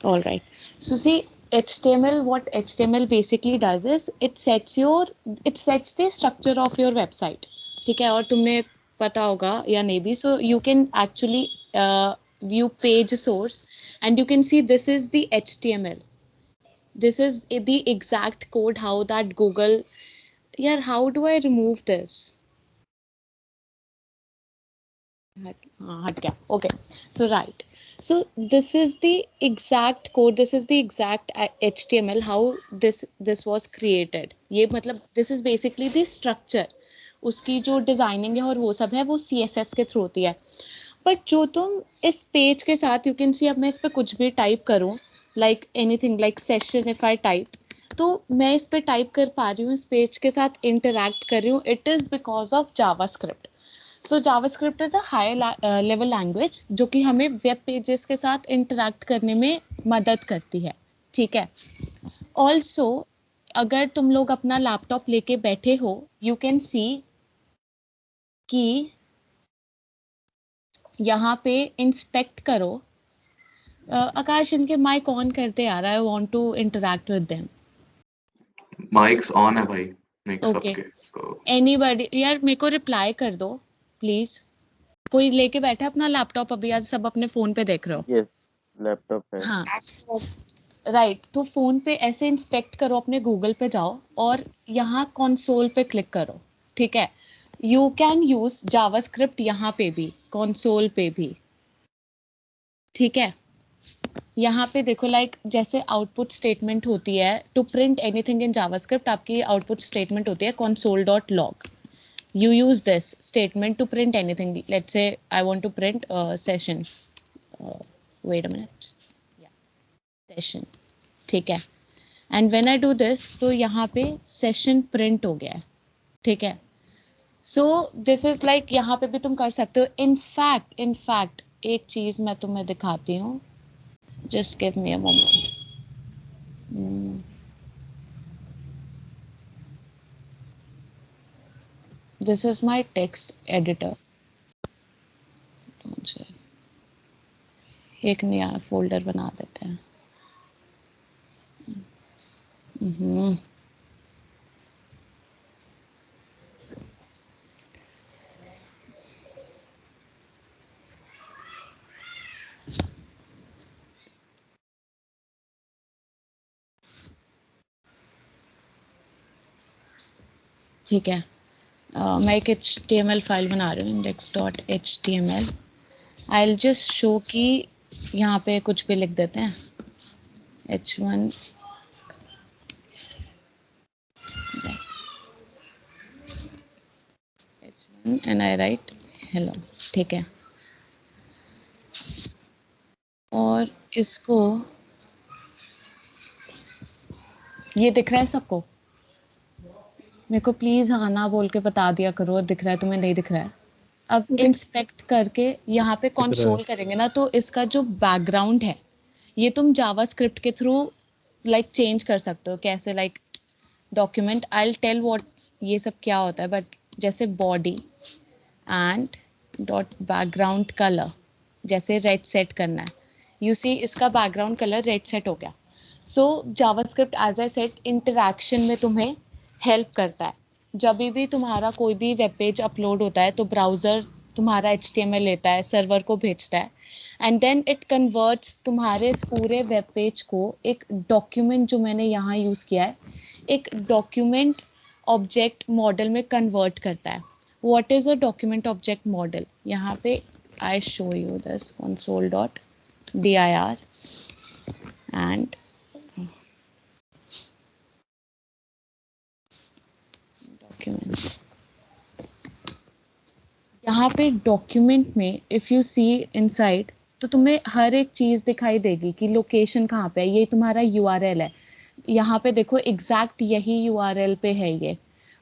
All right. So see, HTML, what HTML basically does is it sets the structure of your website. ठीक है, और तुमने पता होगा या नहीं भी, so you can actually view page source and you can see this is the HTML. This is the exact code how that Google. Yeah, how do I remove this? हट गया. Okay, so right, so this is the exact code, this is the exact HTML how this was created. ये मतलब this is basically the structure. उसकी जो designing है और वो सब है वो CSS के थ्रू होती है. बट जो तुम इस पेज के साथ यू कैन सी, अब मैं इस पे कुछ भी टाइप करूं, like anything like session if I type, तो मैं इस पे टाइप कर पा रही हूँ, इस पेज के साथ इंटरैक्ट कर रही हूँ. It is because of JavaScript. So JavaScript is a high level language जो कि हमें वेब पेजेस के साथ इंटरैक्ट करने में मदद करती है. ठीक है. ऑल्सो अगर तुम लोग अपना लैपटॉप लेके बैठे हो, यू कैन सी कि यहाँ पे इंस्पेक्ट करो. आकाश, इनके माइक ऑन करते यार, I want to interact with them. Mics on है भाई, नहीं ओके. सबके, सो एनीबॉडी यार मेरे को रिप्लाई कर दो प्लीज. कोई लेके बैठा है अपना लैपटॉप अभी? आज सब अपने फोन पे देख रहे हो. यस, लैपटॉप है। हाँ. राइट, तो फोन पे ऐसे इंस्पेक्ट करो, अपने गूगल पे जाओ और यहाँ कंसोल पे क्लिक करो. ठीक है. यू कैन यूज जावास्क्रिप्ट यहाँ पे भी, कंसोल पे भी. ठीक है. यहाँ पे देखो, लाइक जैसे आउटपुट स्टेटमेंट होती है to print anything in JavaScript, आपकी आउटपुट स्टेटमेंट होती है console.log. You use this statement to print anything. Let's say I want to print a session. Wait a minute. Yeah, session. ठीक है. And when I do this तो यहाँ पे session print हो गया है. ठीक है. सो दिस इज लाइक यहाँ पे भी तुम कर सकते हो. इनफैक्ट एक चीज मैं तुम्हें दिखाती हूँ. Just give me a moment. This is my text editor. एक नया फोल्डर बना देते हैं. हम्म. ठीक है. मैं एक HTML फाइल बना रही हूँ, index.html. I will just show कि यहाँ पे कुछ भी लिख देते हैं. h1 and I right hello. ठीक है. और इसको, ये दिख रहा है सबको? मेरे को प्लीज हाँ ना बोल के बता दिया करो दिख रहा है तुम्हें, नहीं दिख रहा है. अब इंस्पेक्ट करके यहाँ पे कंसोल करेंगे ना, तो इसका जो बैकग्राउंड है ये तुम जावास्क्रिप्ट के थ्रू लाइक चेंज कर सकते हो. कैसे? Like document, I will tell what ये सब क्या होता है. बट जैसे body and dot background colour, जैसे रेड सेट करना है. यू सी इसका बैकग्राउंड कलर रेड सेट हो गया. So JavaScript as I said interaction में तुम्हें हेल्प करता है. जब भी तुम्हारा कोई भी वेब पेज अपलोड होता है तो ब्राउज़र तुम्हारा HTML लेता है, सर्वर को भेजता है, एंड देन इट कन्वर्ट्स तुम्हारे इस पूरे वेब पेज को एक डॉक्यूमेंट, जो मैंने यहाँ यूज़ किया है, एक डॉक्यूमेंट ऑब्जेक्ट मॉडल में कन्वर्ट करता है. What is a document object model? यहाँ पे I show you this console.dir and document. यहाँ पे डॉक्यूमेंट में इफ यू सी इनसाइड तो तुम्हें हर एक चीज दिखाई देगी कि लोकेशन कहाँ पे है. ये तुम्हारा URL है. यहाँ पे देखो एग्जैक्ट यही URL पे है ये.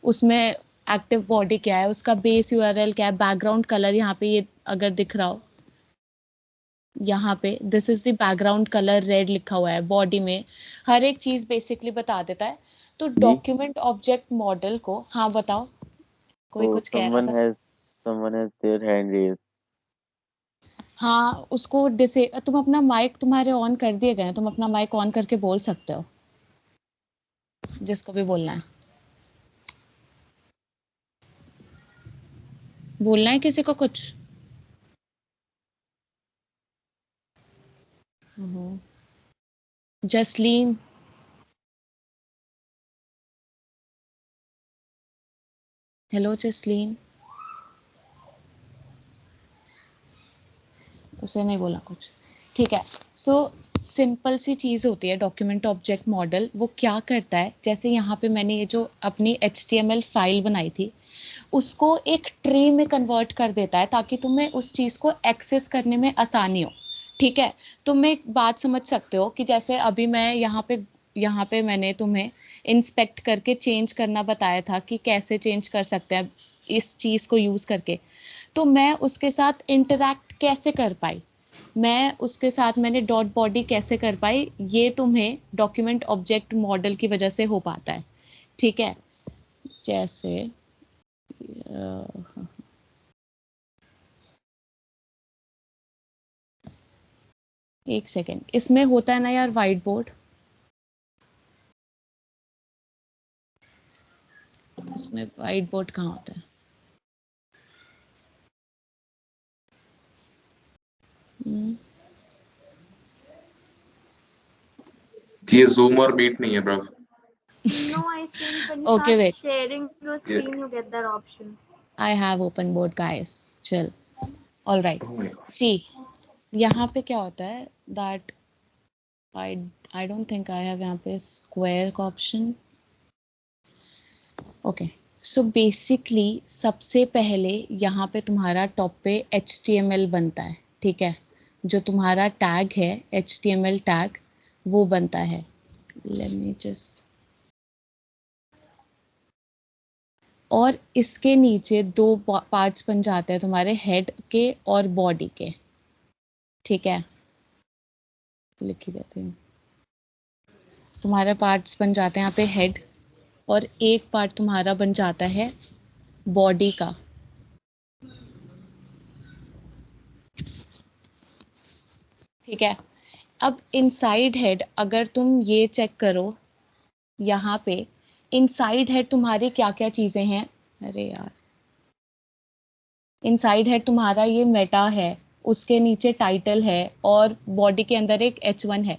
उसमें एक्टिव बॉडी क्या है, उसका बेस URL क्या है, बैकग्राउंड कलर यहाँ पे ये अगर दिख रहा हो, यहाँ पे this is the background colour red लिखा हुआ है. बॉडी में हर एक चीज बेसिकली बता देता है. तो जी, डॉक्यूमेंट ऑब्जेक्ट मॉडल को, हाँ बताओ, कोई तो कुछ कह रहा था. someone has their hand raised. हाँ उसको तुम अपना माइक तुम्हारे ऑन कर दिए गए हैं, तुम अपना माइक ऑन करके बोल सकते हो जिसको भी बोलना है। बोलना है किसी को कुछ? जसलीन। हेलो जसलीन। उसे नहीं बोला कुछ। ठीक है। सो सिंपल सी चीज़ होती है डॉक्यूमेंट ऑब्जेक्ट मॉडल। वो क्या करता है, जैसे यहाँ पे मैंने ये जो अपनी HTML फाइल बनाई थी उसको एक ट्री में कन्वर्ट कर देता है ताकि तुम्हें उस चीज़ को एक्सेस करने में आसानी हो। ठीक है। तुम एक बात समझ सकते हो कि जैसे अभी मैं यहाँ पे मैंने तुम्हें इंस्पेक्ट करके चेंज करना बताया था कि कैसे चेंज कर सकते हैं इस चीज़ को यूज़ करके। तो मैं उसके साथ इंटरैक्ट कैसे कर पाई, मैं उसके साथ मैंने डॉट बॉडी कैसे कर पाई, ये तुम्हें डॉक्यूमेंट ऑब्जेक्ट मॉडल की वजह से हो पाता है। ठीक है। जैसे एक सेकेंड, इसमें होता है ना यार वाइट बोर्ड, इसमें वाइट बोर्ड कहाँ होता है? ये जूम और मीट नहीं है bro. No, I think when you Okay, start wait. sharing your screen, you get that option. I have open board guys, chill. All right. Oh my god. See, यहाँ पे क्या होता है that I don't think I have यहाँ पे square का option. Okay. So basically सबसे पहले यहाँ पे तुम्हारा टॉप पे HTML बनता है। ठीक है। जो तुम्हारा टैग है HTML टैग वो बनता है। लेट मी जस्ट, और इसके नीचे दो पार्ट्स बन जाते हैं तुम्हारे हेड के और बॉडी के। ठीक है। लिख ही देती हूँ। तुम्हारे पार्ट्स बन जाते हैं यहाँ पे हेड, और एक पार्ट तुम्हारा बन जाता है बॉडी का। ठीक है। अब इनसाइड हेड अगर तुम ये चेक करो यहाँ पे, इनसाइड हेड तुम्हारी क्या क्या चीजें हैं? अरे यार, इनसाइड हेड तुम्हारा ये मेटा है, उसके नीचे टाइटल है, और बॉडी के अंदर एक H1 है।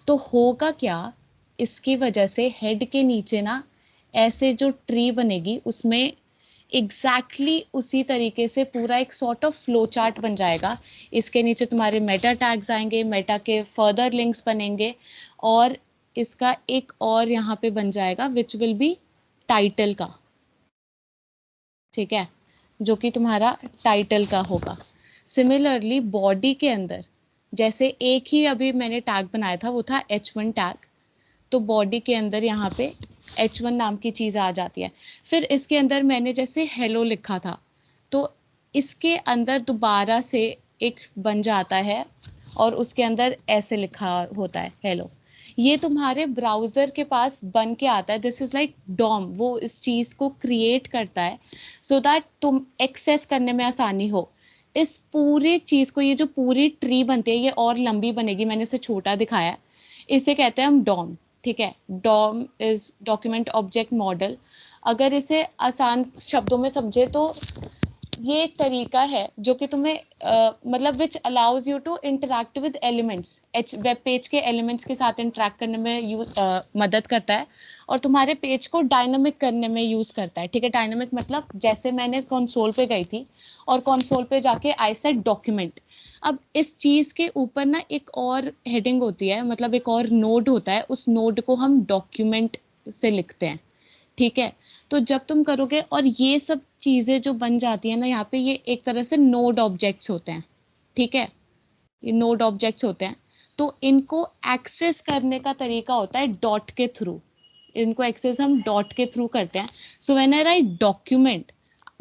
तो होगा क्या, इसकी वजह से हेड के नीचे ना ऐसे जो ट्री बनेगी उसमें एग्जैक्टली उसी तरीके से पूरा एक सॉर्ट ऑफ फ्लो चार्ट बन जाएगा। इसके नीचे तुम्हारे मेटा टैग्स आएंगे, मेटा के फर्दर लिंक्स बनेंगे, और इसका एक और यहाँ पे बन जाएगा विच विल बी टाइटल का। ठीक है। जो कि तुम्हारा टाइटल का होगा। सिमिलरली बॉडी के अंदर जैसे एक ही अभी मैंने टैग बनाया था वो था H1 टैग, तो बॉडी के अंदर यहाँ पे H1 नाम की चीज़ आ जाती है। फिर इसके अंदर मैंने जैसे हेलो लिखा था, तो इसके अंदर दोबारा से एक बन जाता है और उसके अंदर ऐसे लिखा होता है हेलो। ये तुम्हारे ब्राउज़र के पास बन के आता है। दिस इज़ लाइक डॉम, वो इस चीज़ को क्रिएट करता है सो दैट तुम एक्सेस करने में आसानी हो। इस पूरे चीज़ को, ये जो पूरी ट्री बनती है ये और लंबी बनेगी, मैंने इसे छोटा दिखाया है। इसे कहते हैं हम डॉम। ठीक है। DOM is document object model. अगर इसे आसान शब्दों में समझे तो ये एक तरीका है जो कि तुम्हें मतलब which allows you to interact with elements. Web page के एलिमेंट्स के साथ इंटरैक्ट करने में मदद करता है, और तुम्हारे पेज को डायनामिक करने में यूज करता है। ठीक है। डायनामिक मतलब जैसे मैंने कंसोल पे गई थी और कंसोल पे जाके आई सेड डॉक्यूमेंट। अब इस चीज के ऊपर ना एक और हेडिंग होती है, मतलब एक और नोड होता है, उस नोड को हम डॉक्यूमेंट से लिखते हैं। ठीक है। तो जब तुम करोगे और ये सब चीजें जो बन जाती है ना यहाँ पे, ये एक तरह से नोड ऑब्जेक्ट्स होते हैं। ठीक है। ये नोड ऑब्जेक्ट्स होते हैं। तो इनको एक्सेस करने का तरीका होता है डॉट के थ्रू। इनको एक्सेस हम डॉट के थ्रू करते हैं। So when I write document,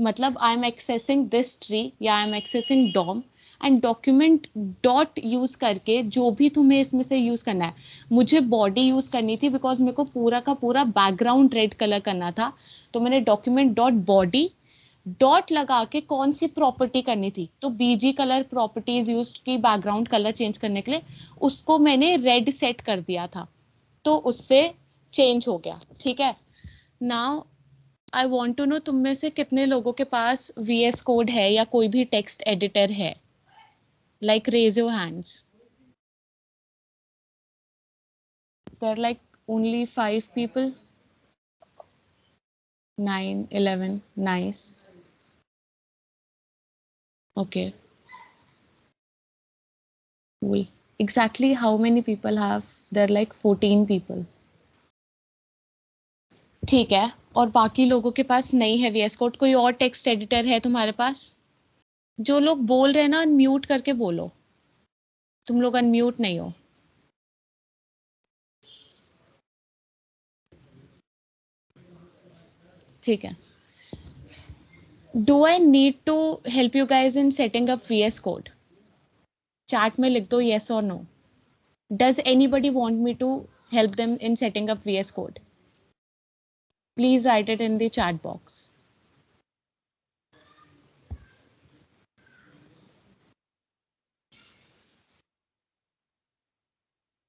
मतलब I am accessing this tree या I am accessing DOM, and document dot use करके जो भी तुम्हें इसमें से यूज करना है। मुझे बॉडी यूज करनी थी बिकॉज मेरे को पूरा का पूरा बैकग्राउंड रेड कलर करना था, तो मैंने डॉक्यूमेंट डॉट बॉडी डॉट लगा के कौन सी प्रॉपर्टी करनी थी, तो बीजी कलर प्रॉपर्टीज यूज की बैकग्राउंड कलर चेंज करने के लिए, उसको मैंने रेड सेट कर दिया था, तो उससे चेंज हो गया। ठीक है, now I want to know तुम में से कितने लोगों के पास VS कोड है या कोई भी टेक्स्ट एडिटर है, like raise your hands. There like only 5 people. 9, 11, nice. Okay, cool. Exactly how many people have? There are like 14 people. ठीक है, और बाकी लोगों के पास नहीं है VS कोड, कोई और टेक्स्ट एडिटर है तुम्हारे पास? जो लोग बोल रहे हैं ना, अनम्यूट करके बोलो, तुम लोग अनम्यूट नहीं हो। ठीक है, do I need to help you guys in setting up VS code? Chat में लिख दो yes or no. Does anybody want me to help them in setting up VS code? Please write it in the chat box.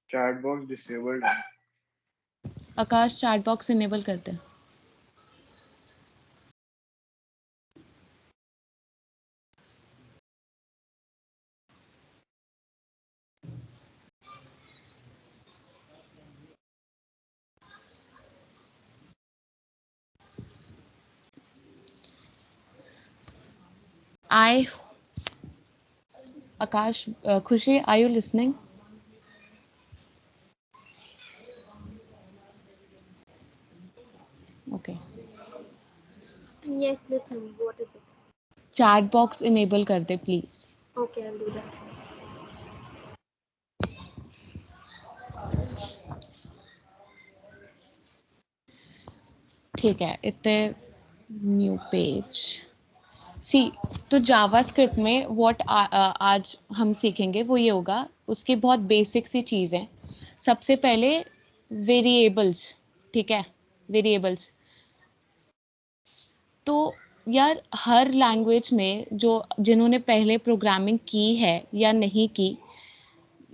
Chat box disabled है। आकाश chat box enable कर दे। I Akash, Khushi, are you listening? Okay. Yes, listening. What is it? Chat box enable कर दे please. Okay, I'll do that. ठीक है, इतने new page. सी, तो JavaScript में what आज हम सीखेंगे वो ये होगा, उसकी बहुत बेसिक सी चीज़ है। सबसे पहले वेरिएबल्स, ठीक है, वेरिएबल्स। तो यार हर लैंग्वेज में जो जिन्होंने पहले प्रोग्रामिंग की है या नहीं की,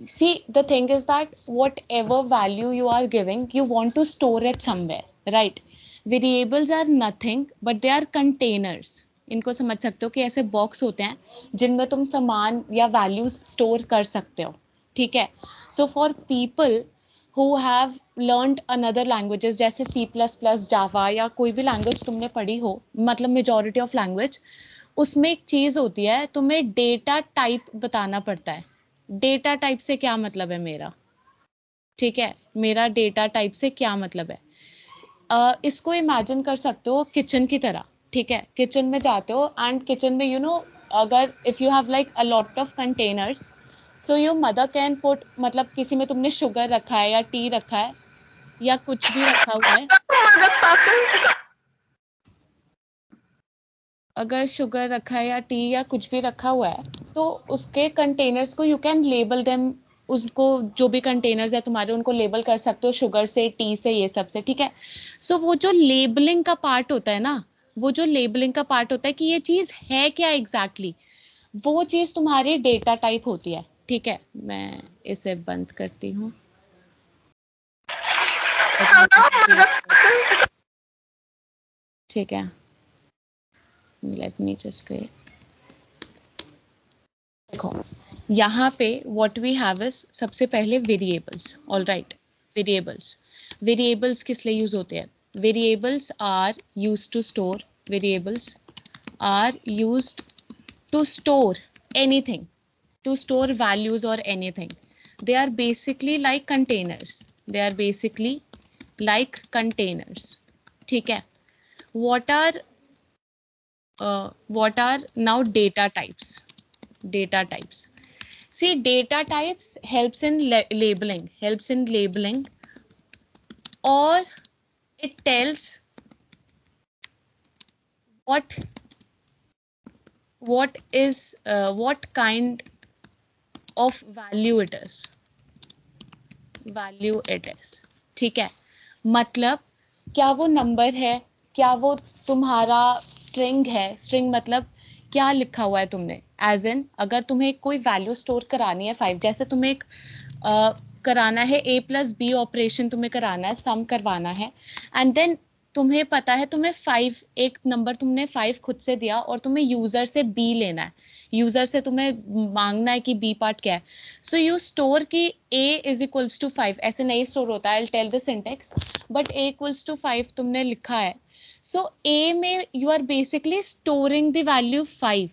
see the thing is that whatever value you are giving, you want to store it somewhere, right? Variables are nothing but they are containers. इनको समझ सकते हो कि ऐसे बॉक्स होते हैं जिनमें तुम सामान या वैल्यूज स्टोर कर सकते हो। ठीक है, so for people who have learned another languages जैसे C++, जावा या कोई भी लैंग्वेज तुमने पढ़ी हो, मतलब मेजॉरिटी ऑफ लैंग्वेज, उसमें एक चीज होती है, तुम्हें डेटा टाइप बताना पड़ता है। डेटा टाइप से क्या मतलब है मेरा? ठीक है, मेरा डेटा टाइप से क्या मतलब है? इसको इमेजिन कर सकते हो किचन की तरह। ठीक है, किचन में जाते हो एंड किचन में अगर if you have like a lot of containers, so your mother can put, मतलब किसी में तुमने शुगर रखा है या टी रखा है या कुछ भी रखा हुआ है, अगर शुगर रखा है या टी या कुछ भी रखा हुआ है, तो उसके कंटेनर्स को यू कैन लेबल देम, उसको जो भी कंटेनर्स है तुम्हारे उनको लेबल कर सकते हो, शुगर से, टी से, ये सब से। ठीक है, सो वो जो लेबलिंग का पार्ट होता है ना, वो जो लेबलिंग का पार्ट होता है कि ये चीज है क्या एग्जैक्टली, वो चीज तुम्हारी डेटा टाइप होती है। ठीक है, मैं इसे बंद करती हूँ। ठीक है, लेट मी जस्ट क्रिएट। देखो यहाँ पे व्हाट वी हैव इज, सबसे पहले variables. All right, variables, variables किस लिए यूज होते हैं? Variables are use to store, variables are use to store anything, to store values or anything. They are basically like containers. They are basically like containers. ठीक है, what are now data types? Data types, see data types helps in labeling, or it tells what is what kind of value it is, ठीक है, मतलब क्या वो number है, क्या वो तुम्हारा स्ट्रिंग है, स्ट्रिंग मतलब क्या लिखा हुआ है तुमने, एज इन अगर तुम्हें कोई वैल्यू स्टोर करानी है 5, जैसे तुम्हें एक कराना है A+B ऑपरेशन, तुम्हें कराना है, सम करवाना है, एंड देन तुम्हें पता है तुम्हें 5, एक नंबर तुमने 5 खुद से दिया और तुम्हें यूजर से B लेना है, यूजर से तुम्हें मांगना है कि B पार्ट क्या है, सो यू स्टोर कि A = 5, ऐसे नहीं स्टोर होता है, I tell the syntax, but A = 5 तुमने लिखा है, so A में you are basically storing the value 5.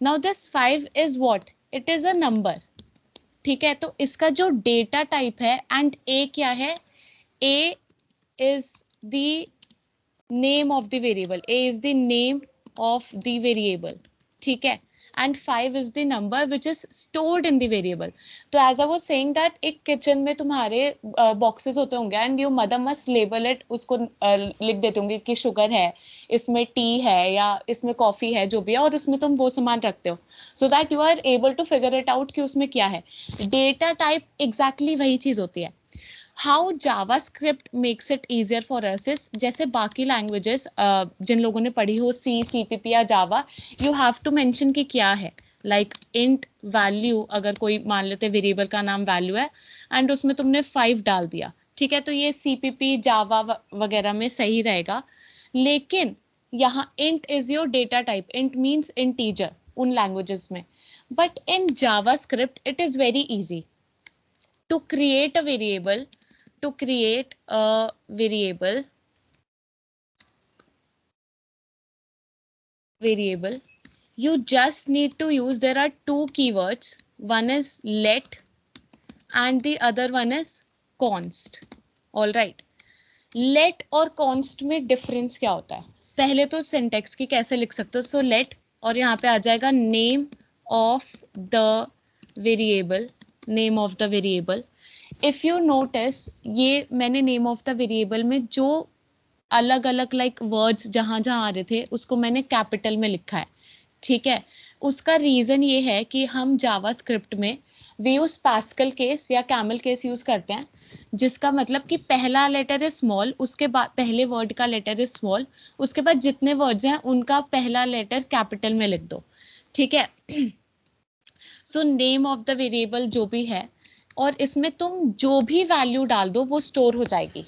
Now this 5 is what? It is a number. ठीक है, तो इसका जो डेटा टाइप है एंड A क्या है, A is the name of the variable, A is the name of the variable, ठीक है, and 5 is the number which is stored in the variable. तो as I was saying that एक kitchen में तुम्हारे boxes होते होंगे and your mother must label it, उसको लिख देते होंगे कि शुगर है, इसमें टी है या इसमें कॉफी है, जो भी है, और उसमें तुम वो सामान रखते हो, so that you are able to figure it out कि उसमें क्या है. डेटा टाइप एग्जैक्टली वही चीज होती है. How JavaScript makes it easier for us is, जैसे बाकी लैंग्वेजेस जिन लोगों ने पढ़ी हो सी, सीपीपी या जावा, यू हैव टू मेंशन कि क्या है, लाइक इंट वैल्यू, अगर कोई मान लेते वेरिएबल का नाम वैल्यू है एंड उसमें तुमने 5 डाल दिया, ठीक है, तो ये सीपीपी जावा वगैरह में सही रहेगा. लेकिन यहाँ int is your data type, int means integer उन लैंग्वेजेस में, but in JavaScript it is very easy to create a variable, you just need to use, there are two keywords, one is let and the other one is const. All right, let और const में difference क्या होता है, पहले तो syntax की कैसे लिख सकते हो, so let और यहाँ पे आ जाएगा name of the variable. If you notice, ये मैंने name of the variable में जो अलग अलग like words जहां जहां आ रहे थे उसको मैंने कैपिटल में लिखा है, ठीक है. उसका रीजन ये है कि हम जावास्क्रिप्ट में वी यूज पैस्कल केस या कैमल केस यूज करते हैं, जिसका मतलब कि पहला लेटर इज स्मॉल, उसके बाद पहले वर्ड का लेटर इज स्मॉल, उसके बाद जितने वर्ड्स हैं उनका पहला लेटर कैपिटल में लिख दो, ठीक है. So name of the variable जो भी है, और इसमें तुम जो भी वैल्यू डाल दो वो स्टोर हो जाएगी.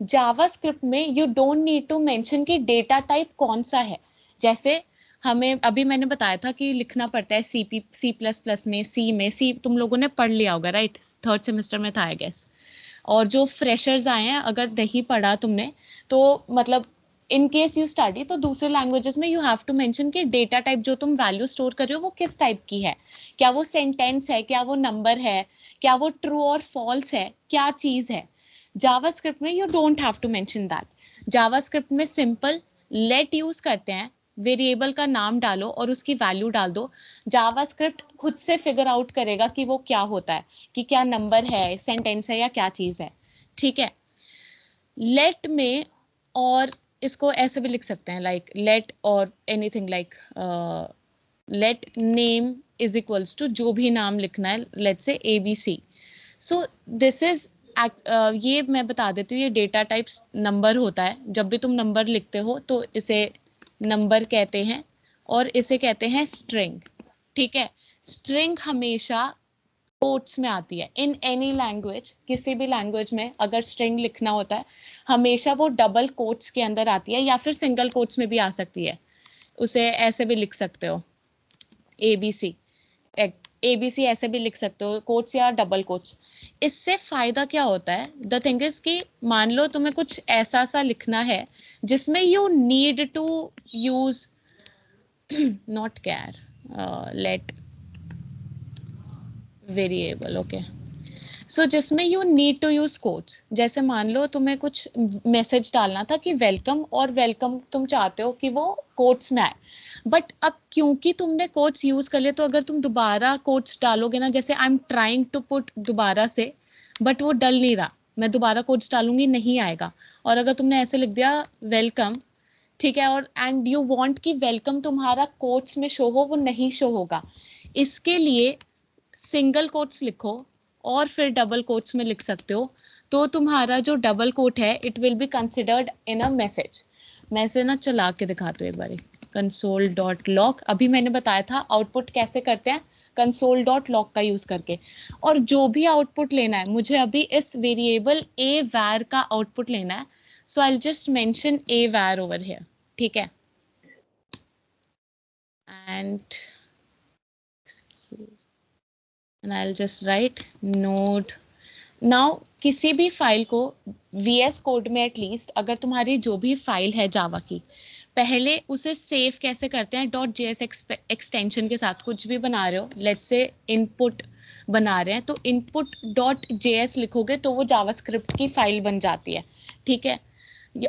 जावास्क्रिप्ट में you don't need to mention कि डेटा टाइप कौन सा है, जैसे हमें अभी मैंने बताया था कि लिखना पड़ता है C++ में, सी तुम लोगों ने पढ़ लिया होगा, राइट, 3rd सेमेस्टर में था आई गेस. और जो फ्रेशर्स आए हैं, अगर नहीं पढ़ा तुमने तो मतलब इन केस यू स्टडी, तो दूसरे लैंग्वेजेस में यू हैव टू मेंशन कि डेटा टाइप जो तुम वैल्यू स्टोर कर रहे हो वो किस टाइप की है, क्या वो सेंटेंस है, क्या वो नंबर है, क्या वो ट्रू और फॉल्स है, क्या चीज है. जावास्क्रिप्ट में you don't have to mention that. JavaScript में सिंपल लेट यूज करते हैं, वेरिएबल का नाम डालो और उसकी वैल्यू डाल दो, जावास्क्रिप्ट खुद से फिगर आउट करेगा कि वो क्या होता है, कि क्या नंबर है, सेंटेंस है या क्या चीज है, ठीक है. लेट में, और इसको ऐसे भी लिख सकते हैं लाइक लेट और anything like let name is equals to जो भी नाम लिखना है, let's say ABC. So this is ये मैं बता देती हूँ, ये डेटा टाइप्स नंबर होता है, जब भी तुम नंबर लिखते हो तो इसे नंबर कहते हैं और इसे कहते हैं स्ट्रिंग, ठीक है. स्ट्रिंग हमेशा कोट्स में आती है इन एनी लैंग्वेज, किसी भी लैंग्वेज में अगर स्ट्रिंग लिखना होता है हमेशा वो डबल कोट्स के अंदर आती है, या फिर सिंगल कोट्स में भी आ सकती है, उसे ऐसे भी लिख सकते हो ABC ऐसे भी लिख सकते हो, कोट्स या डबल कोट्स. इससे फायदा क्या होता है, द थिंग इज कि मान लो तुम्हें कुछ ऐसा सा लिखना है जिसमें you need to use not care let variable, okay, so जिसमें you need to use quotes, जैसे मान लो तुम्हें कुछ मैसेज डालना था कि वेलकम, और वेलकम तुम चाहते हो कि वो कोट्स में आए, बट अब क्योंकि तुमने कोट्स यूज कर लिए, तो अगर तुम दोबारा कोट्स डालोगे ना, जैसे I am trying to put दोबारा से, बट वो डल नहीं रहा, मैं दोबारा कोट्स डालूंगी नहीं आएगा. और अगर तुमने ऐसे लिख दिया वेलकम, ठीक है, और एंड यू वांट कि वेलकम तुम्हारा कोट्स में शो हो, वो नहीं शो होगा. इसके लिए सिंगल कोट्स लिखो और फिर डबल कोट्स में लिख सकते हो, तो तुम्हारा जो डबल कोट है it will be considered in a message. मैं इसे ना चला के दिखाती हूँ एक बारी. console.log, अभी मैंने बताया था आउटपुट कैसे करते हैं, console.log का यूज करके। और जो भी आउटपुट लेना है मुझे अभी इस वेरिएबल a var का आउटपुट लेना है, so I'll just mention a var over here, ठीक है। and I'll just write node। Now किसी भी फाइल को VS कोड में एटलीस्ट, अगर तुम्हारी जो भी फाइल है जावा की, पहले उसे सेव कैसे करते हैं, .js एक्सटेंशन के साथ। कुछ भी बना रहे हो, लेट्स से इनपुट बना रहे हैं, तो input.js लिखोगे तो वो जावास्क्रिप्ट की फाइल बन जाती है, ठीक है।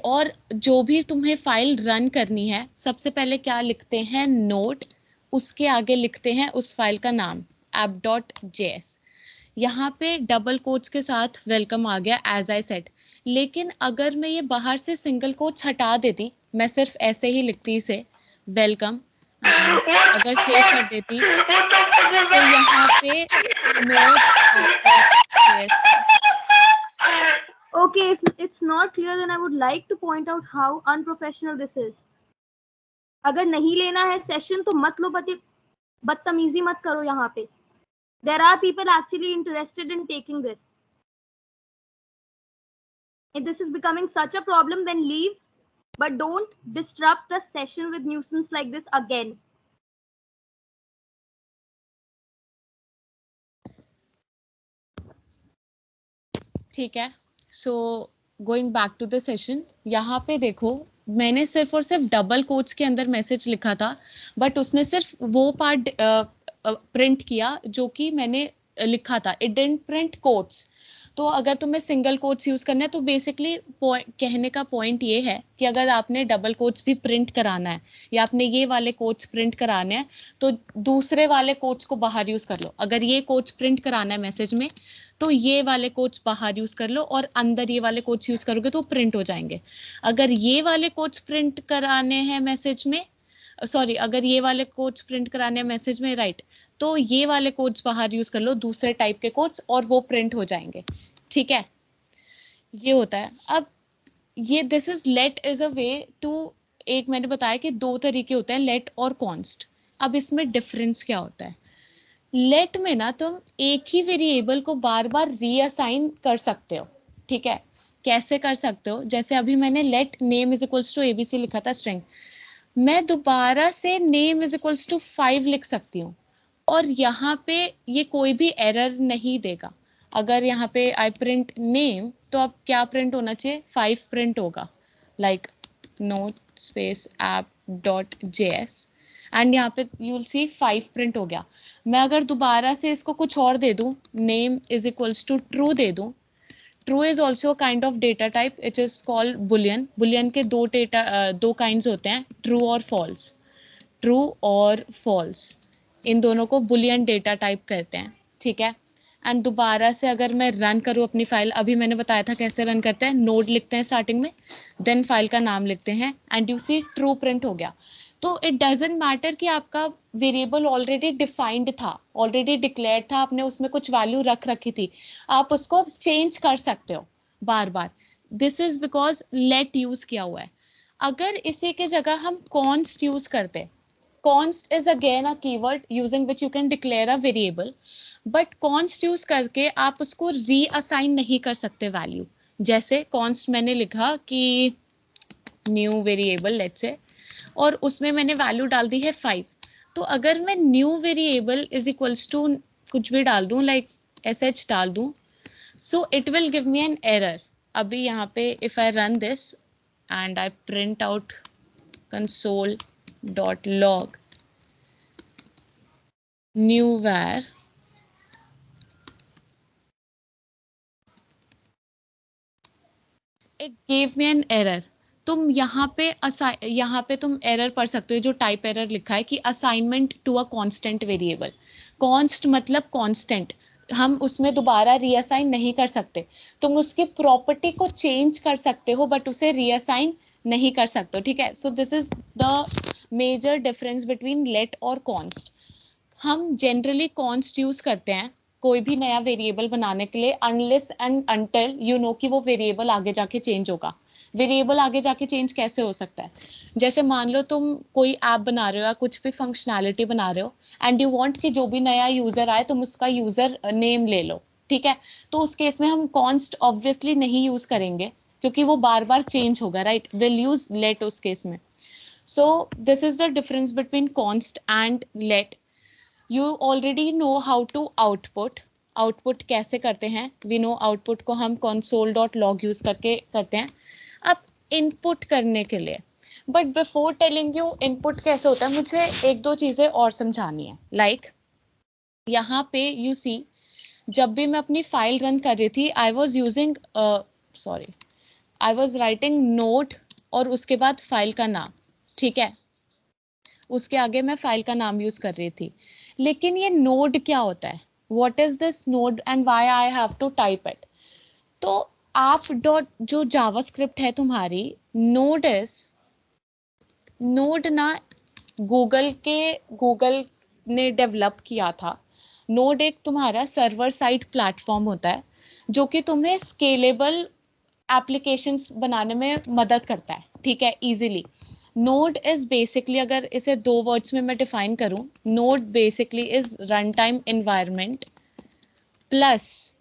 और जो भी तुम्हें फाइल रन करनी है, सबसे पहले क्या लिखते हैं, नोड, उसके आगे लिखते हैं उस फाइल का नाम app.js। यहाँ पे डबल कोट्स के साथ वेलकम आ गया एज आई सेड। लेकिन अगर मैं ये बाहर से सिंगल कोट्स हटा देती, मैं सिर्फ ऐसे ही लिखती इसे वेलकम, अगर सेव कर देती तो यहाँ पे note Okay, if it's not clear, then I would like to point out how unprofessional this is. अगर नहीं लेना है सेशन तो मत लो, बदतमीजी मत करो यहाँ पे। There are people actually interested in taking this. If this is becoming such a problem, then leave, but don't disrupt the session with nuisance like this again. ठीक है। So going back to the session, यहाँ पे देखो मैंने सिर्फ और सिर्फ double quotes के अंदर मैसेज लिखा था, बट उसने सिर्फ वो पार्ट प्रिंट किया जो कि मैंने लिखा था, इट डिडंट प्रिंट कोट्स। तो अगर तुम्हें सिंगल कोट्स यूज करना है तो बेसिकली कहने का पॉइंट ये है कि अगर आपने डबल कोट्स भी प्रिंट कराना है या आपने ये वाले कोट्स प्रिंट कराने हैं तो दूसरे वाले कोट्स को बाहर यूज कर लो। अगर ये कोट्स प्रिंट कराना है मैसेज में तो ये वाले कोट्स बाहर यूज कर लो और अंदर ये वाले कोट्स यूज करोगे तो प्रिंट हो जाएंगे। अगर ये वाले कोट्स प्रिंट कराने हैं मैसेज में, सॉरी, अगर ये वाले कोट्स प्रिंट कराने हैं मैसेज में, राइट, तो ये वाले कोड्स बाहर यूज कर लो, दूसरे टाइप के कोड्स, और वो प्रिंट हो जाएंगे, ठीक है। ये होता है। अब ये this is let is a way to, एक मैंने बताया कि दो तरीके होते हैं, लेट और कॉन्स्ट। अब इसमें डिफरेंस क्या होता है, लेट में ना तुम एक ही वेरिएबल को बार बार रीअसाइन कर सकते हो, ठीक है। कैसे कर सकते हो, जैसे अभी मैंने let name is equals to ABC लिखा था स्ट्रिंग, मैं दोबारा से नेम इज इक्वल्स टू 5 लिख सकती हूँ और यहाँ पे ये कोई भी एरर नहीं देगा। अगर यहाँ पे आई प्रिंट नेम तो अब क्या प्रिंट होना चाहिए, 5 प्रिंट होगा, like note space app.js, and यहाँ पे यू विल सी 5 प्रिंट हो गया। मैं अगर दोबारा से इसको कुछ और दे दूँ, name is equals to true दे दूँ, true is also kind of data type, it is called boolean. Boolean के दो काइंड्स होते हैं, ट्रू और फॉल्स, ट्रू और फॉल्स, इन दोनों को बुलियन डेटा टाइप कहते हैं, ठीक है। एंड दोबारा से अगर मैं रन करूँ अपनी फाइल, अभी मैंने बताया था कैसे रन करते हैं, नोड लिखते हैं स्टार्टिंग में, देन फाइल का नाम लिखते हैं and you see true print हो गया। तो इट डजेंट मैटर कि आपका वेरिएबल ऑलरेडी डिफाइंड था, ऑलरेडी डिक्लेयर था, आपने उसमें कुछ वैल्यू रख रखी थी, आप उसको चेंज कर सकते हो बार बार। This is because let use किया हुआ है। अगर इसी के जगह हम कॉन्स्ट यूज करते, const is again a keyword using which you can declare a variable, but const use करके आप उसको reassign नहीं कर सकते वैल्यू। जैसे const मैंने लिखा कि new variable let's say, और उसमें मैंने वैल्यू डाल दी है 5, तो अगर मैं new variable is equals to कुछ भी डाल दूं, like sh डाल दूं, so it will give me an error। अभी यहाँ पे if I run this and I print out console.log new var, it gave me an error। तुम यहाँ पे तुम एरर पढ़ सकते हो, जो टाइप एरर लिखा है कि assignment to a constant variable. Const मतलब कांस्टेंट, हम उसमें दोबारा रीअसाइन नहीं कर सकते। तुम उसकी प्रॉपर्टी को चेंज कर सकते हो बट उसे रीअसाइन नहीं कर सकते हो, ठीक है। So this is the major difference between let और कॉन्स्ट। हम जनरली कॉन्स्ट यूज करते हैं कोई भी नया वेरिएबल बनाने के लिए, unless and until you know कि वो वेरिएबल आगे जाके चेंज होगा। वेरिएबल आगे जाके चेंज कैसे हो सकता है? जैसे मान लो तुम कोई ऐप बना रहे हो या कुछ भी फंक्शनैलिटी बना रहे हो एंड यू वांट कि जो भी नया यूजर आए तुम उसका यूजर नेम ले लो, ठीक है? तो उस केस में हम कॉन्स्ट ऑब्वियसली नहीं यूज करेंगे क्योंकि वो बार बार चेंज होगा, राइट? विल यूज लेट उस केस में। So this is the difference between const and let. You already know how to output. Output कैसे करते हैं? We know output को हम console.log यूज करके करते हैं। अब input करने के लिए, but before telling you input कैसे होता है, मुझे एक दो चीजें और समझानी है। Like यहाँ पे you see, जब भी मैं अपनी फाइल रन कर रही थी, I was using I was writing node और उसके बाद फाइल का नाम, ठीक है? उसके आगे मैं फाइल का नाम यूज कर रही थी। लेकिन ये नोड क्या होता है? What is this node and why I have to type it? तो आप डॉट जो जावास्क्रिप्ट है तुम्हारी, नोड ना गूगल ने डेवलप किया था। नोड एक तुम्हारा सर्वर साइड प्लेटफॉर्म होता है जो कि तुम्हें स्केलेबल एप्लीकेशंस बनाने में मदद करता है, ठीक है, इजीली। नोड इज बेसिकली, अगर इसे दो वर्ड्स में मैं डिफाइन करूं, node basically is run time environment plus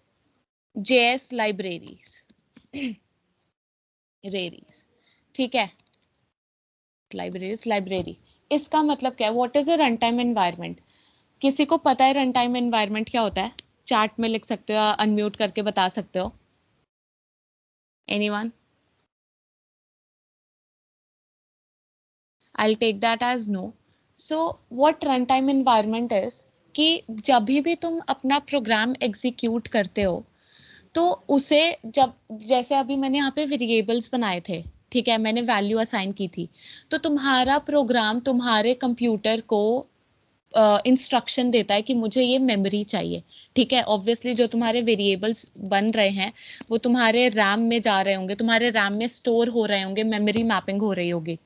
JS libraries, ठीक है? लाइब्रेरी, इसका मतलब क्या है? What is a run time environment? किसी को पता है रन टाइम एनवायरनमेंट क्या होता है? चैट में लिख सकते हो या अनम्यूट करके बता सकते हो। Anyone? I'll take that as no. So what runtime environment is कि जब भी तुम अपना प्रोग्राम एग्जीक्यूट करते हो तो उसे, जब जैसे अभी मैंने यहाँ पे वेरिएबल्स बनाए थे, ठीक है, मैंने वैल्यू असाइन की थी, तो तुम्हारा प्रोग्राम तुम्हारे कंप्यूटर को इंस्ट्रक्शन देता है कि मुझे ये मेमोरी चाहिए, ठीक है? ऑब्वियसली जो तुम्हारे वेरिएबल्स बन रहे हैं वो तुम्हारे रैम में जा रहे होंगे, तुम्हारे रैम में स्टोर हो रहे होंगे, मेमोरी मैपिंग हो रही होगी।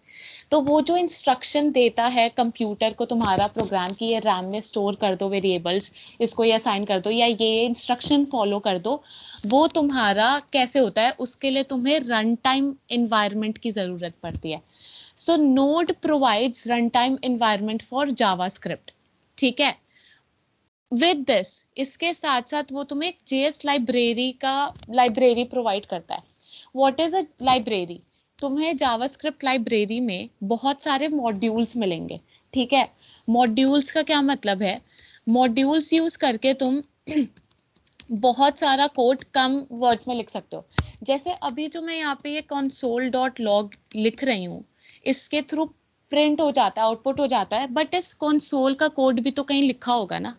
तो वो जो इंस्ट्रक्शन देता है कंप्यूटर को तुम्हारा प्रोग्राम कि ये रैम में स्टोर कर दो वेरिएबल्स, इसको ये असाइन कर दो या ये इंस्ट्रक्शन फॉलो कर दो, वो तुम्हारा कैसे होता है? उसके लिए तुम्हें रन टाइम एनवायरनमेंट की जरूरत पड़ती है। So node provides run time environment for JavaScript, ठीक है? विद दिस, इसके साथ साथ वो तुम्हें एक जेएस लाइब्रेरी प्रोवाइड करता है। What is a library? तुम्हें जावास्क्रिप्ट लाइब्रेरी में बहुत सारे मॉड्यूल्स मिलेंगे, ठीक है? मॉड्यूल्स का क्या मतलब है? मॉड्यूल्स यूज करके तुम बहुत सारा कोड कम वर्ड्स में लिख सकते हो। जैसे अभी जो मैं यहाँ पे ये console.log लिख रही हूँ, इसके थ्रू प्रिंट हो जाता है, आउटपुट हो जाता है, बट इस कंसोल का कोड भी तो कहीं लिखा होगा ना,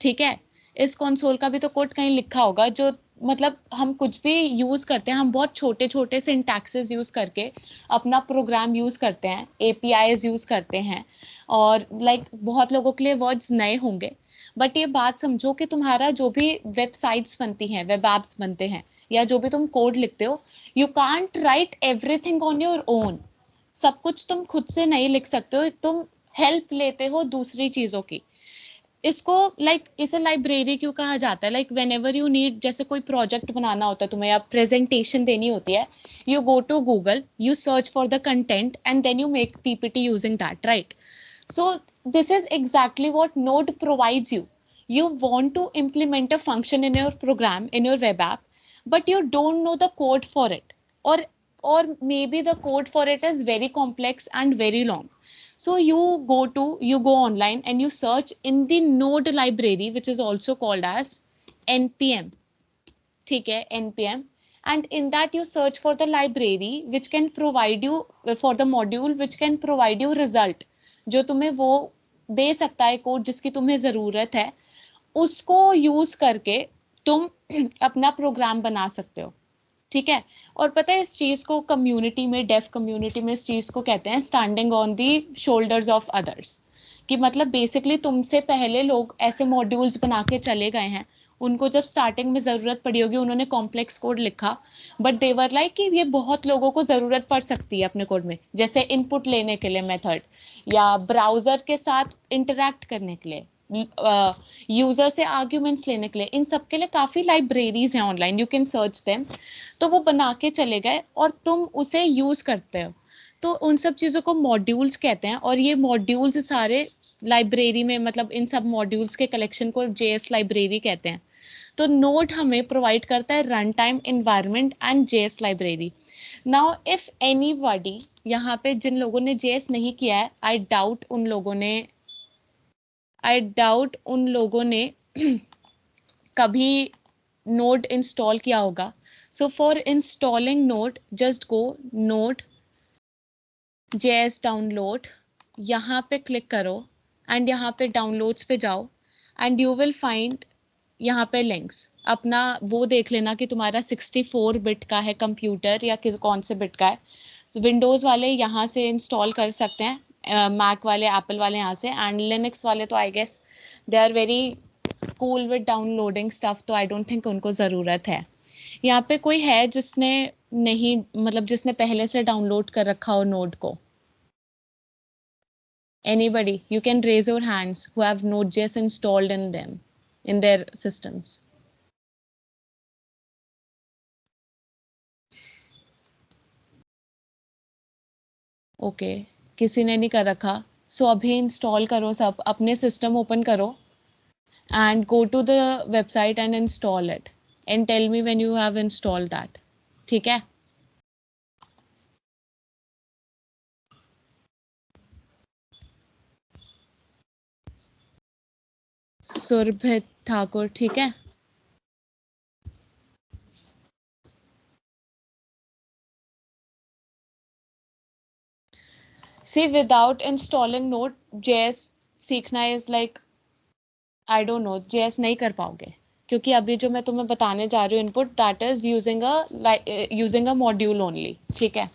ठीक है? इस कंसोल का भी तो कोड कहीं लिखा होगा। जो मतलब हम कुछ भी यूज करते हैं, हम बहुत छोटे छोटे सिंटैक्सेस यूज करके अपना प्रोग्राम यूज करते हैं, एपीआईज यूज करते हैं, और बहुत लोगों के लिए वर्ड्स नए होंगे, बट ये बात समझो कि तुम्हारा जो भी वेबसाइट्स बनती हैं, वेब एप्स बनते हैं, या जो भी तुम कोड लिखते हो, you can't right everything on your own. सब कुछ तुम खुद से नहीं लिख सकते हो, तुम हेल्प लेते हो दूसरी चीजों की। इसको इसे लाइब्रेरी क्यों कहा जाता है? व्हेन एवर यू नीड, जैसे कोई प्रोजेक्ट बनाना होता है तुम्हें या प्रेजेंटेशन देनी होती है, you go to Google, you search for the content and then you make PPT using that, right? So this is exactly what Node provides you. You want to implement a function in your program, in your web app, but you don't know the code for it, or maybe the code for it is very complex and very long. So you go online and you search in the Node library, which is also called as npm, ठीक है, npm, and in that you search for the library which can provide you for the module which can provide you result, जो तुम्हें वो दे सकता है code जिसकी तुम्हें जरूरत है, उसको यूज करके तुम अपना प्रोग्राम बना सकते हो, ठीक है? और पता है, इस चीज को कम्युनिटी में, डेफ कम्युनिटी में इस चीज को कहते हैं standing on the shoulders of others. कि मतलब बेसिकली तुमसे पहले लोग ऐसे मॉड्यूल्स बना के चले गए हैं, उनको जब स्टार्टिंग में जरूरत पड़ी होगी, उन्होंने कॉम्प्लेक्स कोड लिखा, बट दे वर लाइक कि ये बहुत लोगों को जरूरत पड़ सकती है अपने कोड में, जैसे इनपुट लेने के लिए मेथड, या ब्राउजर के साथ इंटरैक्ट करने के लिए, यूजर से आर्ग्यूमेंट्स लेने के लिए, इन सब के लिए काफी लाइब्रेरीज हैं online, you can search them. तो वो बना के चले गए और तुम उसे यूज करते हो, तो उन सब चीजों को मॉड्यूल्स कहते हैं। और ये मॉड्यूल्स सारे लाइब्रेरी में, मतलब इन सब मॉड्यूल्स के कलेक्शन को जेएस लाइब्रेरी कहते हैं। तो नोड हमें प्रोवाइड करता है run time environment and JS library. Now if anybody, यहाँ पे जिन लोगों ने जेएस नहीं किया है, आई डाउट उन लोगों ने कभी नोड इंस्टॉल किया होगा। So for installing node, just go node JS download, यहाँ पे क्लिक करो एंड यहाँ पे डाउनलोड्स पे जाओ एंड यू विल फाइंड यहाँ पे लिंक्स। अपना वो देख लेना कि तुम्हारा 64 बिट का है कंप्यूटर या कौन से बिट का है। विंडोज़ वाले यहाँ से इंस्टॉल कर सकते हैं, मैक वाले, एप्पल वाले यहाँ से, एंड लिनक्स वाले तो I guess they are very cool with downloading stuff, तो आई डोंट थिंक उनको ज़रूरत है। यहाँ पे कोई है जिसने नहीं, मतलब जिसने पहले से डाउनलोड कर रखा हो नोड को? Anybody, you can raise your hands who have Node.js installed in them, in their systems. Okay, किसी ने नहीं कर रखा। सो अभी इंस्टॉल करो, सब अपने सिस्टम ओपन करो and go to the website and install it and tell me when you have installed that. ठीक है? सुरभित ठाकुर, ठीक है? See, without installing Node.js सीखना is like, I don't know, JS नहीं कर पाओगे, क्योंकि अभी जो मैं तुम्हें बताने जा रही हूँ input, that is using a module only. ठीक है?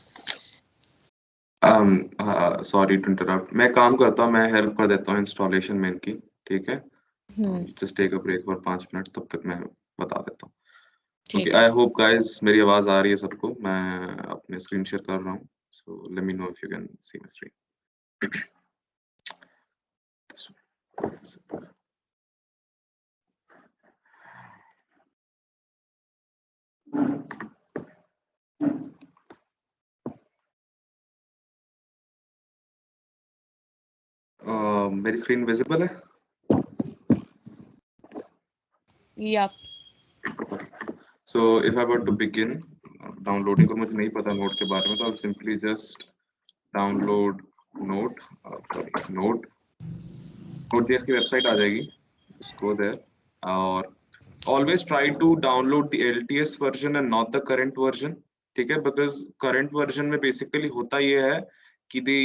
सॉरी टू इंटरप्ट, मैं काम करता हूँ, मैं हेल्प कर देता हूँ इंस्टॉलेशन में इनकी, ठीक है? Just take a break for 5 minute, तब तक मैं बता देता हूँ। ओके, ठीक है। आई होप गाइस मेरी आवाज आ रही है सबको। मैं अपने स्क्रीन शेयर कर रहा हूँ, so let me know if you can see my screen. मेरी स्क्रीन विजिबल है? Yup. So if I were to begin downloading, को मुझे नहीं पता नोड के बारे में, तो I'll simply just download node, Node.js की वेबसाइट आ जाएगी, just go there, और always try to download the LTS version and not the current version, ठीक है? Because current version में basically होता ये है कि the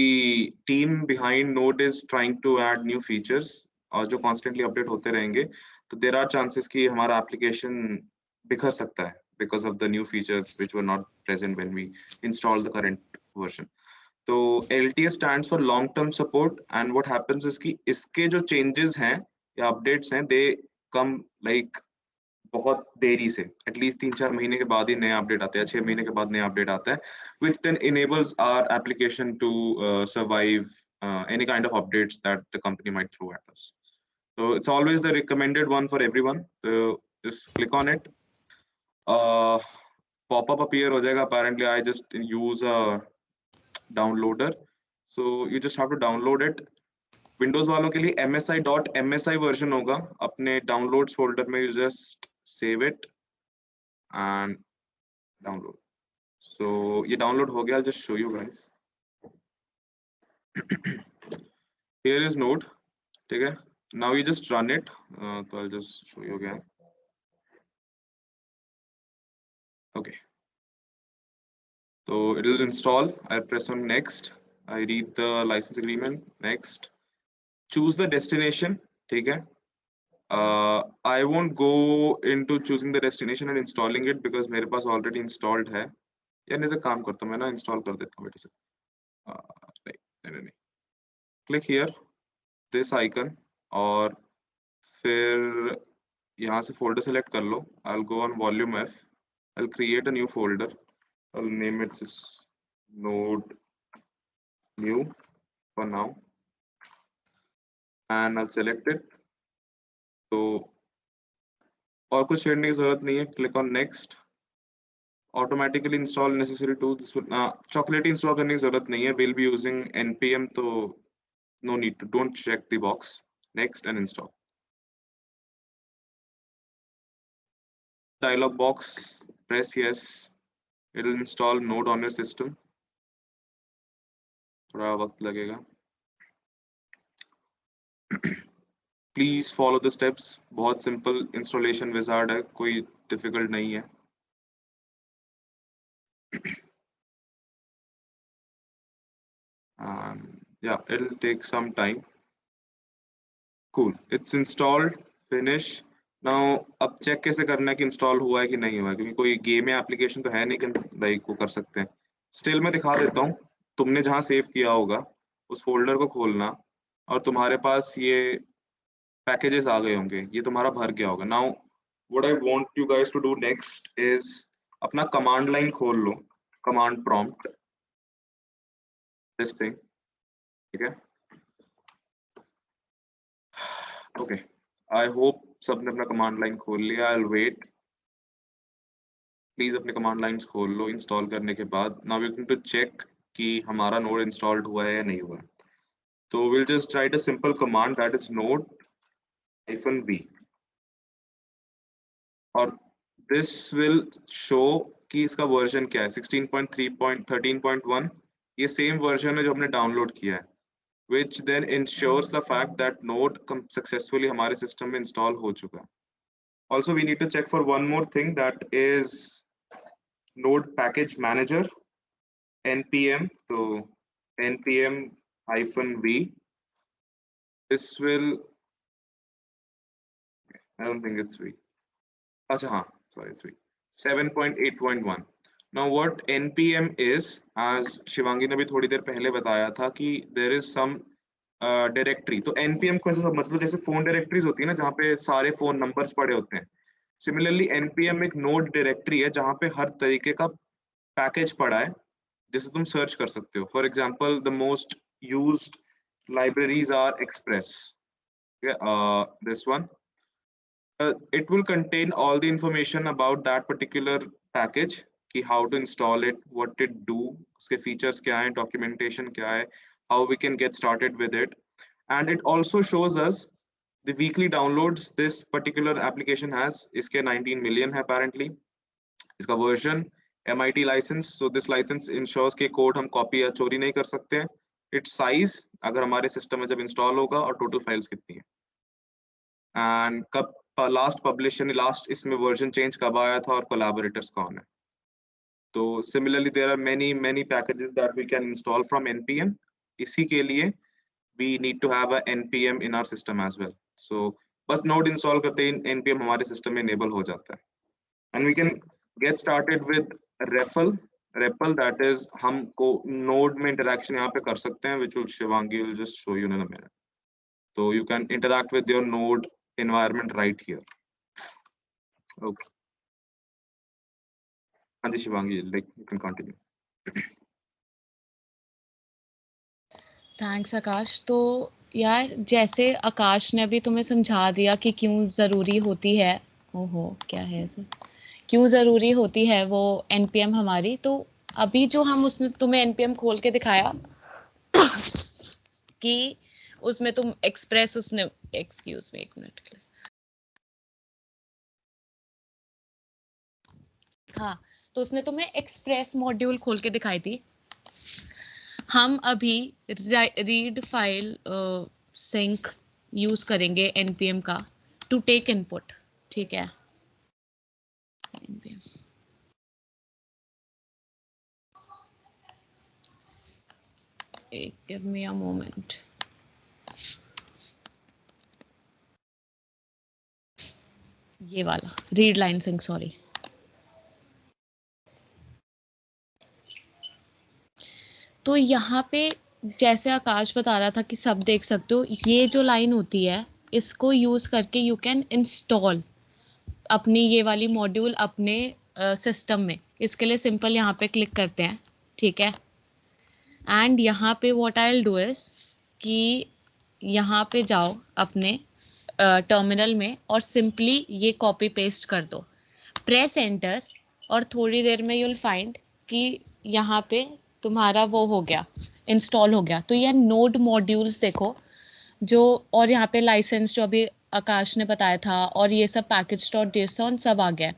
team behind Node is trying to add new features और जो constantly update होते रहेंगे, तो there are chances कि हमारा application बिखर सकता है because of the new features which were not present when we installed the current version. तो LTS stands for long term support, and what happens is कि इसके जो changes हैं या updates हैं, they come like बहुत देरी से, एटलीस्ट 3-4 महीने के बाद ही नया अपडेट आता है, 6 महीने के बाद नया अपडेट आता है, which then enables our application to survive any kind of updates that the company might throw at us. So it's always the recommended one for everyone. So just click on it. Pop-up appear हो जाएगा. Apparently I just use a downloader, so you just have to download it. Windows वालों के लिए msi.msi version होगा, अपने downloads folder में you just save it and download. So ये download हो गया, I'll just show you guys. Here is Node, ठीक है? Now you just run it. तो I'll just show you again. Okay. So it will install. I press on next. I read the license agreement. Next. Choose the destination, ठीक है? I won't go into choosing the destination and installing it because मेरे पास already installed है। या नहीं तो काम करता हूँ मैं ना, install कर देता हूँ बेटे से। नहीं। Click here, this icon, और फिर यहाँ से folder select कर लो। I'll go on volume F. I'll create a new folder. I'll name it just node new for now, and I'll select it. तो और कुछ छेड़ने की जरूरत नहीं है. Click on next. Automatically install necessary tools. Chocolate install करने की जरूरत नहीं है. विल बी यूजिंग npm, तो no need to, don't check the box. Next and install. Dialog box, press yes. It will install Node on your system. थोड़ा वक्त लगेगा. Please follow the steps. बहुत simple installation wizard है, कोई difficult नहीं है. Yeah, it'll take some time. Cool. It's installed. Finish. Now अब check कैसे करना है कि इंस्टॉल हुआ है कि नहीं हुआ है, क्योंकि कोई गेम या एप्लीकेशन तो है नहीं कि लाइक वो कर सकते हैं. स्टिल मैं दिखा देता हूँ. तुमने जहाँ सेव किया होगा उस फोल्डर को खोलना, और तुम्हारे पास ये पैकेजेस आ गए होंगे, ये तुम्हारा भर गया होगा. Now what I want you guys to do next is अपना कमांड लाइन खोल लो, कमांड प्रॉम्प्ट, दिस थिंग. ठीक है. ओके, आई होप सबने अपना कमांड लाइन खोल लिया. I will wait. प्लीज अपने कमांड लाइंस खोल लो इंस्टॉल करने के बाद. Now we are going to check कि हमारा नोड इंस्टॉल्ड हुआ है या नहीं हुआ. तो will just right a simple command that is node -v, और दिस विल शो कि इसका वर्जन क्या है. 16.3.13.1 ये सेम वर्जन है जो हमने डाउनलोड किया है, which then ensures the fact that node successfully हमारे सिस्टम में इंस्टॉल हो चुका है. Also we need to check for one more thing, that is node package manager, npm. So npm-v. This will, I don't think it's v. Acha, हाँ, sorry, it's v. 7.8.1. Now what npm is, as Shivangi ने भी थोड़ी देर पहले बताया था कि there is some directory. तो npm को ऐसे समझ लो जैसे फोन डायरेक्टरीज होती है ना, जहाँ पे सारे फोन नंबर्स पड़े होते हैं. सिमिलरली npm एक नोड डायरेक्टरी है जहाँ पे हर तरीके का पैकेज पड़ा है जिसे तुम सर्च कर सकते हो. For example the most used libraries are express. This one, it will contain all the information about that particular package, कि how to install it, what it do, उसके features क्या हैं, documentation क्या है, how we can get started with it. And it also shows us the weekly downloads this particular application has. इसके 19 million है apparently. इसका version MIT license, so this license ensures कि code हम copy या चोरी नहीं कर सकते हैं. Its size, अगर हमारे सिस्टम में जब इंस्टॉल होगा, और टोटल फाइल्स कितनी है, एंड कब लास्ट पब्लिश, यानी लास्ट इसमें वर्जन चेंज कब आया था, और कोलैबोरेटर्स कौन है. तो similarly there are many packages that we can install from npm. इसी के लिए we need to have a npm in our system as well. So बस नोड इंस्टॉल करते ही npm हमारे सिस्टम में इनेबल हो जाता है. And we can get started with REPL. REPL, that is हमको node में interaction यहाँ पे कर सकते हैं, which will Shivangi will just show you in a minute. So you can interact with your node environment right here. Okay. And Shivangi, like you can continue. Thanks Akash. तो यार जैसे आकाश ने अभी तुम्हें समझा दिया कि क्यों ज़रूरी होती है, ओहो क्या है ऐसा, क्यों ज़रूरी होती है वो npm हमारी. तो अभी जो हम उसने तुम्हें npm खोल के दिखाया कि उसमें तुम एक्सप्रेस, उसने, एक्सक्यूज मी एक मिनट के लिए, हाँ, तो उसने तुम्हें एक्सप्रेस मॉड्यूल खोल के दिखाई थी. हम अभी रीड फाइल सिंक यूज करेंगे npm का टू टेक इनपुट. ठीक है. Give me a moment. ये वाला रीड लाइन सिंक, सॉरी. तो यहाँ पे जैसे आकाश बता रहा था कि सब देख सकते हो, ये जो लाइन होती है इसको यूज करके यू कैन इंस्टॉल अपनी ये वाली मॉड्यूल अपने सिस्टम में. इसके लिए सिंपल यहाँ पे क्लिक करते हैं. ठीक है. एंड यहाँ पे what I will do is कि यहाँ पे जाओ अपने टर्मिनल में और सिंपली ये कॉपी पेस्ट कर दो, प्रेस एंटर, और थोड़ी देर में यूल फाइंड कि यहाँ पे तुम्हारा वो हो गया, इंस्टॉल हो गया। तो ये नोड मॉड्यूल्स देखो जो, और यहाँ पे लाइसेंस जो अभी आकाश ने बताया था, और ये सब package.json सब आ गया।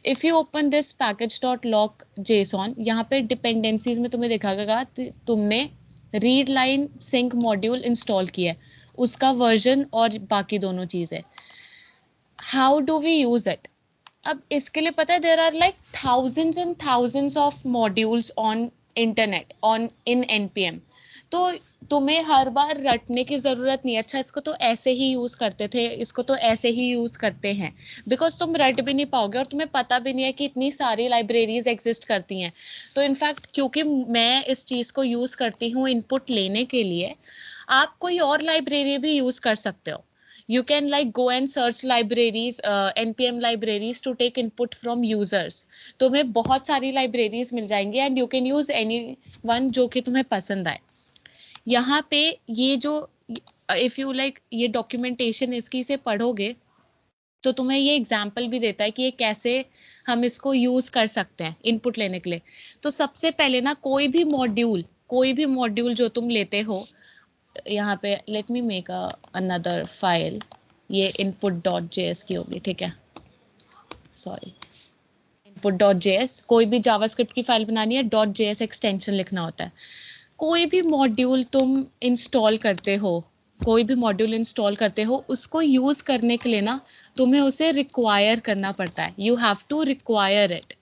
If you open this package.lock.json, यहाँ पे डिपेंडेंसीज में तुम्हें दिखाएगा तुमने read line sync module install किया है, उसका वर्जन और बाकी दोनों चीजें। How do we use it? अब इसके लिए पता है there are like thousands and thousands of modules on internet on in npm। तो तुम्हें हर बार रटने की जरूरत नहीं है, अच्छा इसको तो ऐसे ही यूज करते थे, इसको तो ऐसे ही यूज करते हैं, बिकॉज तुम रट भी नहीं पाओगे और तुम्हें पता भी नहीं है कि इतनी सारी लाइब्रेरीज एग्जिस्ट करती हैं। तो इनफैक्ट क्योंकि मैं इस चीज को यूज करती हूँ इनपुट लेने के लिए, आप कोई और लाइब्रेरी भी यूज कर सकते हो। You can like go and search libraries, npm libraries to take input from users। तुम्हें बहुत सारी libraries मिल जाएंगी and you can use any one जो कि तुम्हें पसंद आए। यहाँ पे ये जो if you like ये documentation इसकी से पढ़ोगे तो तुम्हें ये एग्जाम्पल भी देता है कि ये कैसे हम इसको यूज कर सकते हैं इनपुट लेने के लिए। तो सबसे पहले ना कोई भी मॉड्यूल जो तुम लेते हो, यहाँ पे let me make another file, ये input.js की होगी, ठीक है, सॉरी input.js। कोई भी जावास्क्रिप्ट की फाइल बनानी है .js एक्सटेंशन लिखना होता है। कोई भी मॉड्यूल तुम इंस्टॉल करते हो, उसको यूज करने के लिए ना तुम्हें उसे रिक्वायर करना पड़ता है। You have to require it,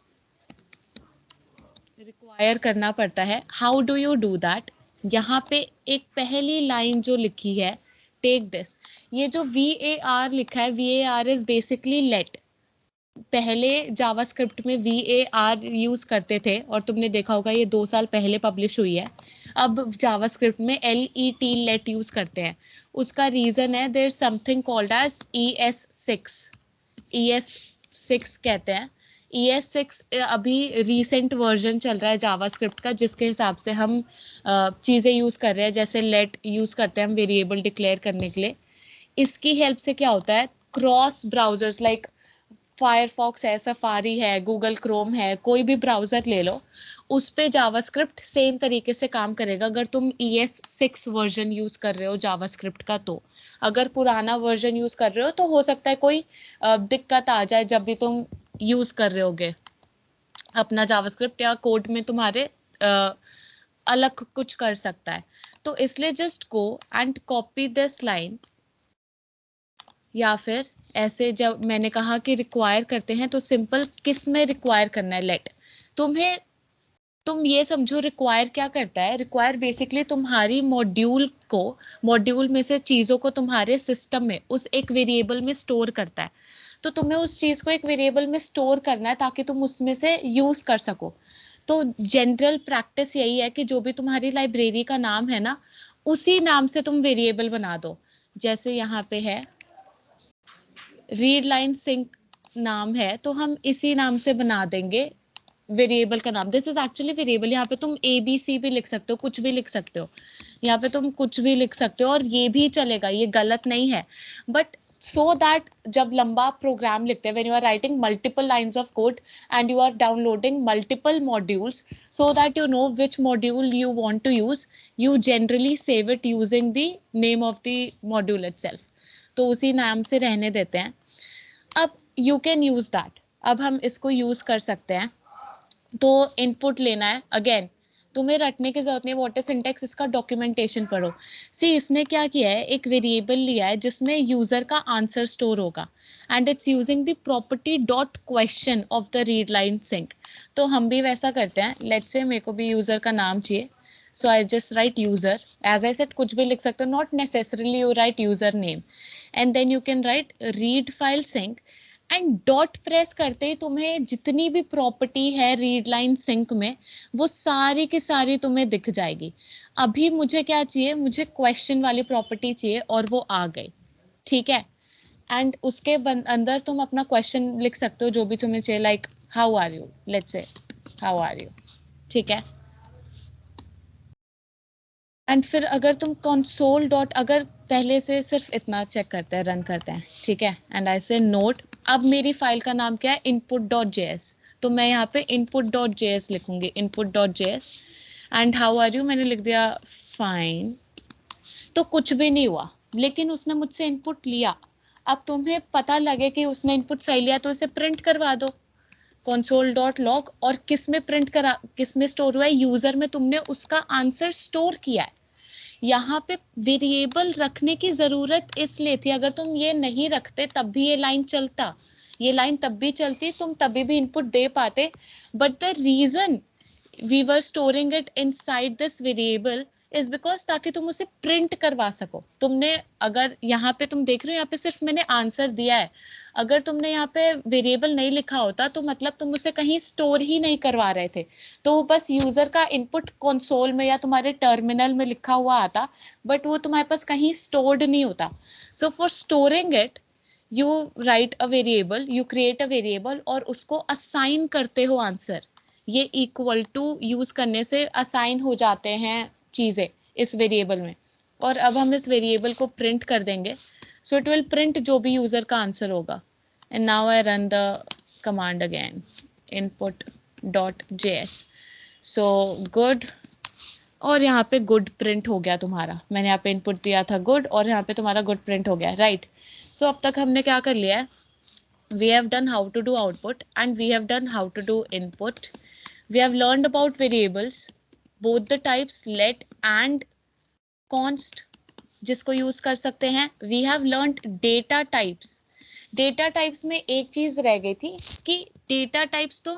require करना पड़ता है। How do you do that? यहाँ पे एक पहली लाइन जो लिखी है, टेक दिस, ये जो var लिखा है, var इज बेसिकली लेट। पहले जावास्क्रिप्ट में var यूज करते थे और तुमने देखा होगा ये 2 साल पहले पब्लिश हुई है। अब जावास्क्रिप्ट में let यूज करते हैं। उसका रीजन है there something called as ES6 कहते हैं। ES6 अभी रीसेंट वर्जन चल रहा है जावास्क्रिप्ट का, जिसके हिसाब से हम चीजें यूज कर रहे हैं, जैसे लेट यूज करते हैं हम वेरिएबल डिक्लेयर करने के लिए। इसकी हेल्प से क्या होता है, क्रॉस ब्राउजर्स लाइक फायरफॉक्स है, सफारी है, गूगल क्रोम है, कोई भी ब्राउजर ले लो, उस पे जावास्क्रिप्ट सेम तरीके से काम करेगा अगर तुम ES6 वर्जन यूज कर रहे हो जावास्क्रिप्ट का। तो अगर पुराना वर्जन यूज कर रहे हो तो हो सकता है कोई दिक्कत आ जाए जब भी तुम यूज कर रहे होगे अपना जावास्क्रिप्ट, या कोड में तुम्हारे अलग कुछ कर सकता है। तो इसलिए just go and copy this line, या फिर ऐसे जब मैंने कहा कि रिक्वायर करते हैं तो सिंपल किस में रिक्वायर करना है, लेट। तुम ये समझो रिक्वायर क्या करता है, रिक्वायर बेसिकली तुम्हारी मॉड्यूल में से चीजों को तुम्हारे सिस्टम में उस एक वेरिएबल में स्टोर करता है। तो तुम्हें उस चीज को एक वेरिएबल में स्टोर करना है ताकि तुम उसमें से यूज कर सको। तो जनरल प्रैक्टिस यही है कि जो भी तुम्हारी लाइब्रेरी का नाम है ना, उसी नाम से तुम वेरिएबल बना दो। जैसे यहाँ पे है रीड लाइन सिंक नाम है, तो हम इसी नाम से बना देंगे वेरिएबल का नाम। This is actually variable. यहाँ पे तुम ABC भी लिख सकते हो, कुछ भी लिख सकते हो, यहाँ पे तुम कुछ भी लिख सकते हो और ये भी चलेगा, ये गलत नहीं है। बट सो दैट जब लंबा प्रोग्राम लिखते हैं, when you are writing multiple lines of code and you are downloading multiple modules, so that you know which module you want to use, you generally save it using the name of the module itself। तो उसी नाम से रहने देते हैं। अब you can use that, अब हम इसको यूज कर सकते हैं। तो इनपुट लेना है, अगेन तुम्हें रटने की जरूरत नहीं है, व्हाट इज सिंटैक्स, इसका डॉक्यूमेंटेशन पढ़ो। सी इसने क्या किया है, एक वेरिएबल लिया है जिसमें यूजर का आंसर स्टोर होगा and it's using the property dot question of the read line sync. तो हम भी वैसा करते हैं, लेट्स से मेरे को भी यूजर का नाम चाहिए, so I just write user, as I said कुछ भी लिख सकते हो, not necessarily you write user name, and then you can write read file sync, and dot press करते ही तुम्हें जितनी भी प्रॉपर्टी है रीड लाइन सिंक में वो सारी की सारी तुम्हें दिख जाएगी। अभी मुझे क्या चाहिए, मुझे क्वेश्चन वाली प्रॉपर्टी चाहिए और वो आ गई, ठीक है। एंड उसके अंदर तुम अपना क्वेश्चन लिख सकते हो जो भी तुम्हें चाहिए, like how are you, let's say how are you, ठीक है। एंड फिर अगर तुम कंसोल डॉट, अगर पहले से सिर्फ इतना चेक करते हैं, रन करते हैं, ठीक है। एंड आई से नोट, अब मेरी फाइल का नाम क्या है, input.js, तो मैं यहाँ पे input.js लिखूंगी, input.js। And how are you मैंने लिख दिया फाइन, तो कुछ भी नहीं हुआ, लेकिन उसने मुझसे इनपुट लिया। अब तुम्हें पता लगे कि उसने इनपुट सही लिया तो इसे प्रिंट करवा दो console.log, और किस में प्रिंट करा, किस में स्टोर हुआ है, यूजर में तुमने उसका आंसर स्टोर किया है। यहाँ पे वेरिएबल रखने की जरूरत इसलिए थी, अगर तुम ये नहीं रखते तब भी ये लाइन चलता, ये लाइन तब भी चलती, तुम तभी भी इनपुट दे पाते। But the reason we were storing it inside this variable is because ताकि तुम उसे प्रिंट करवा सको। तुमने अगर यहाँ पे तुम देख रहे हो, यहाँ पे सिर्फ मैंने आंसर दिया है, अगर तुमने यहाँ पे वेरिएबल नहीं लिखा होता तो मतलब तुम उसे कहीं स्टोर ही नहीं करवा रहे थे, तो बस यूजर का इनपुट कंसोल में या तुम्हारे टर्मिनल में लिखा हुआ आता, बट वो तुम्हारे पास कहीं स्टोर्ड नहीं होता। So for storing it you right a variable, you create a variable और उसको असाइन करते हो आंसर। ये इक्वल टू यूज करने से असाइन हो जाते हैं चीजें इस वेरिएबल में, और अब हम इस वेरिएबल को प्रिंट कर देंगे। सो इट विल प्रिंट जो भी यूजर का आंसर होगा। And now I run the command again, input.js, so good, और यहाँ पे गुड प्रिंट हो गया तुम्हारा। मैंने यहाँ पे इनपुट दिया था गुड, और यहाँ पे तुम्हारा गुड प्रिंट हो गया, राइट। सो अब तक हमने क्या कर लिया है, we have done how to do output and we have done how to do input. We have learned about variables, both the types let and const, जिसको यूज कर सकते हैं। We have learned data types. Data types में एक चीज रह गई थी कि data types तुम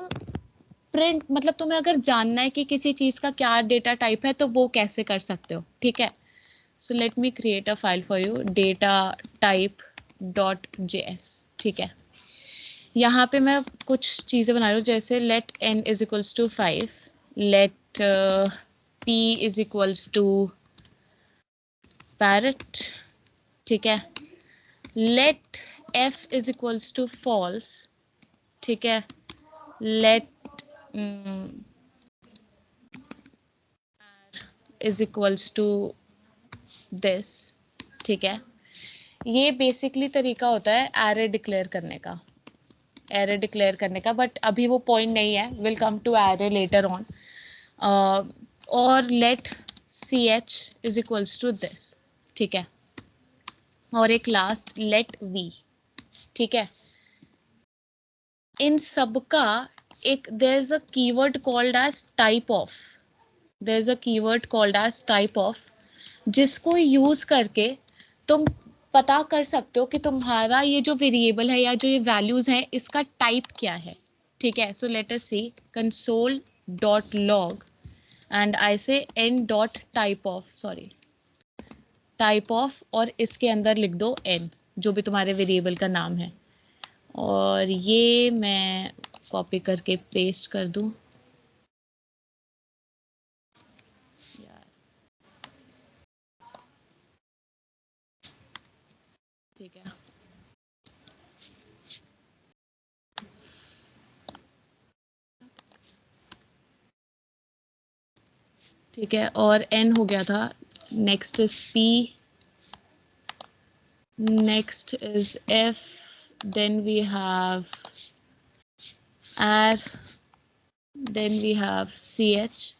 प्रिंट, मतलब तुम्हें अगर जानना है कि किसी चीज का क्या डेटा टाइप है तो वो कैसे कर सकते हो, ठीक है। So let me create a file for you, datatype.js, ठीक है। यहाँ पे मैं कुछ चीज़ें बना रही हूँ, जैसे let n is equals to 5, let p is equals to parrot, ठीक है। Let f is equals to false, ठीक है। Let is equals to this, ठीक है। ये बेसिकली तरीका होता है एरे डिक्लेयर करने का, एरे डिक्लेयर करने का, बट अभी वो पॉइंट नहीं है, will come to array later on. और let ch is equals to this, ठीक है। और एक लास्ट लेट v, ठीक है। इन सब का एक there is a keyword called as type of, there is a keyword called as type of, जिसको यूज करके तुम पता कर सकते हो कि तुम्हारा ये जो वेरिएबल है या जो ये वैल्यूज है इसका टाइप क्या है, ठीक है। So let us C console.log and I से n dot type of, sorry type of, और इसके अंदर लिख दो n, जो भी तुम्हारे वेरिएबल का नाम है। और ये मैं कॉपी करके पेस्ट कर दूं, ठीक है। ठीक है, और n हो गया था, next is p, next is f, then we have r, then we have ch,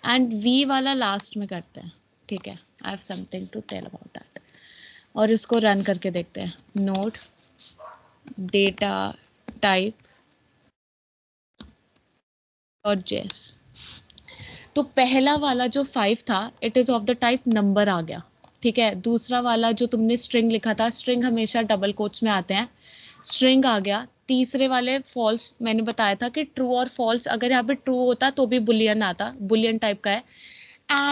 and v वाला लास्ट में करते हैं, ठीक है। I have something to tell about that, और इसको रन करके देखते हैं। node data type .js, तो पहला वाला जो 5 था it is of the type number आ गया, ठीक है। दूसरा वाला जो तुमने स्ट्रिंग लिखा था, स्ट्रिंग हमेशा डबल कोट्स में आते हैं, स्ट्रिंग आ गया। तीसरे वाले फॉल्स, मैंने बताया था कि ट्रू और फॉल्स, अगर यहाँ पे ट्रू होता तो भी बुलियन आता, बुलियन टाइप का है।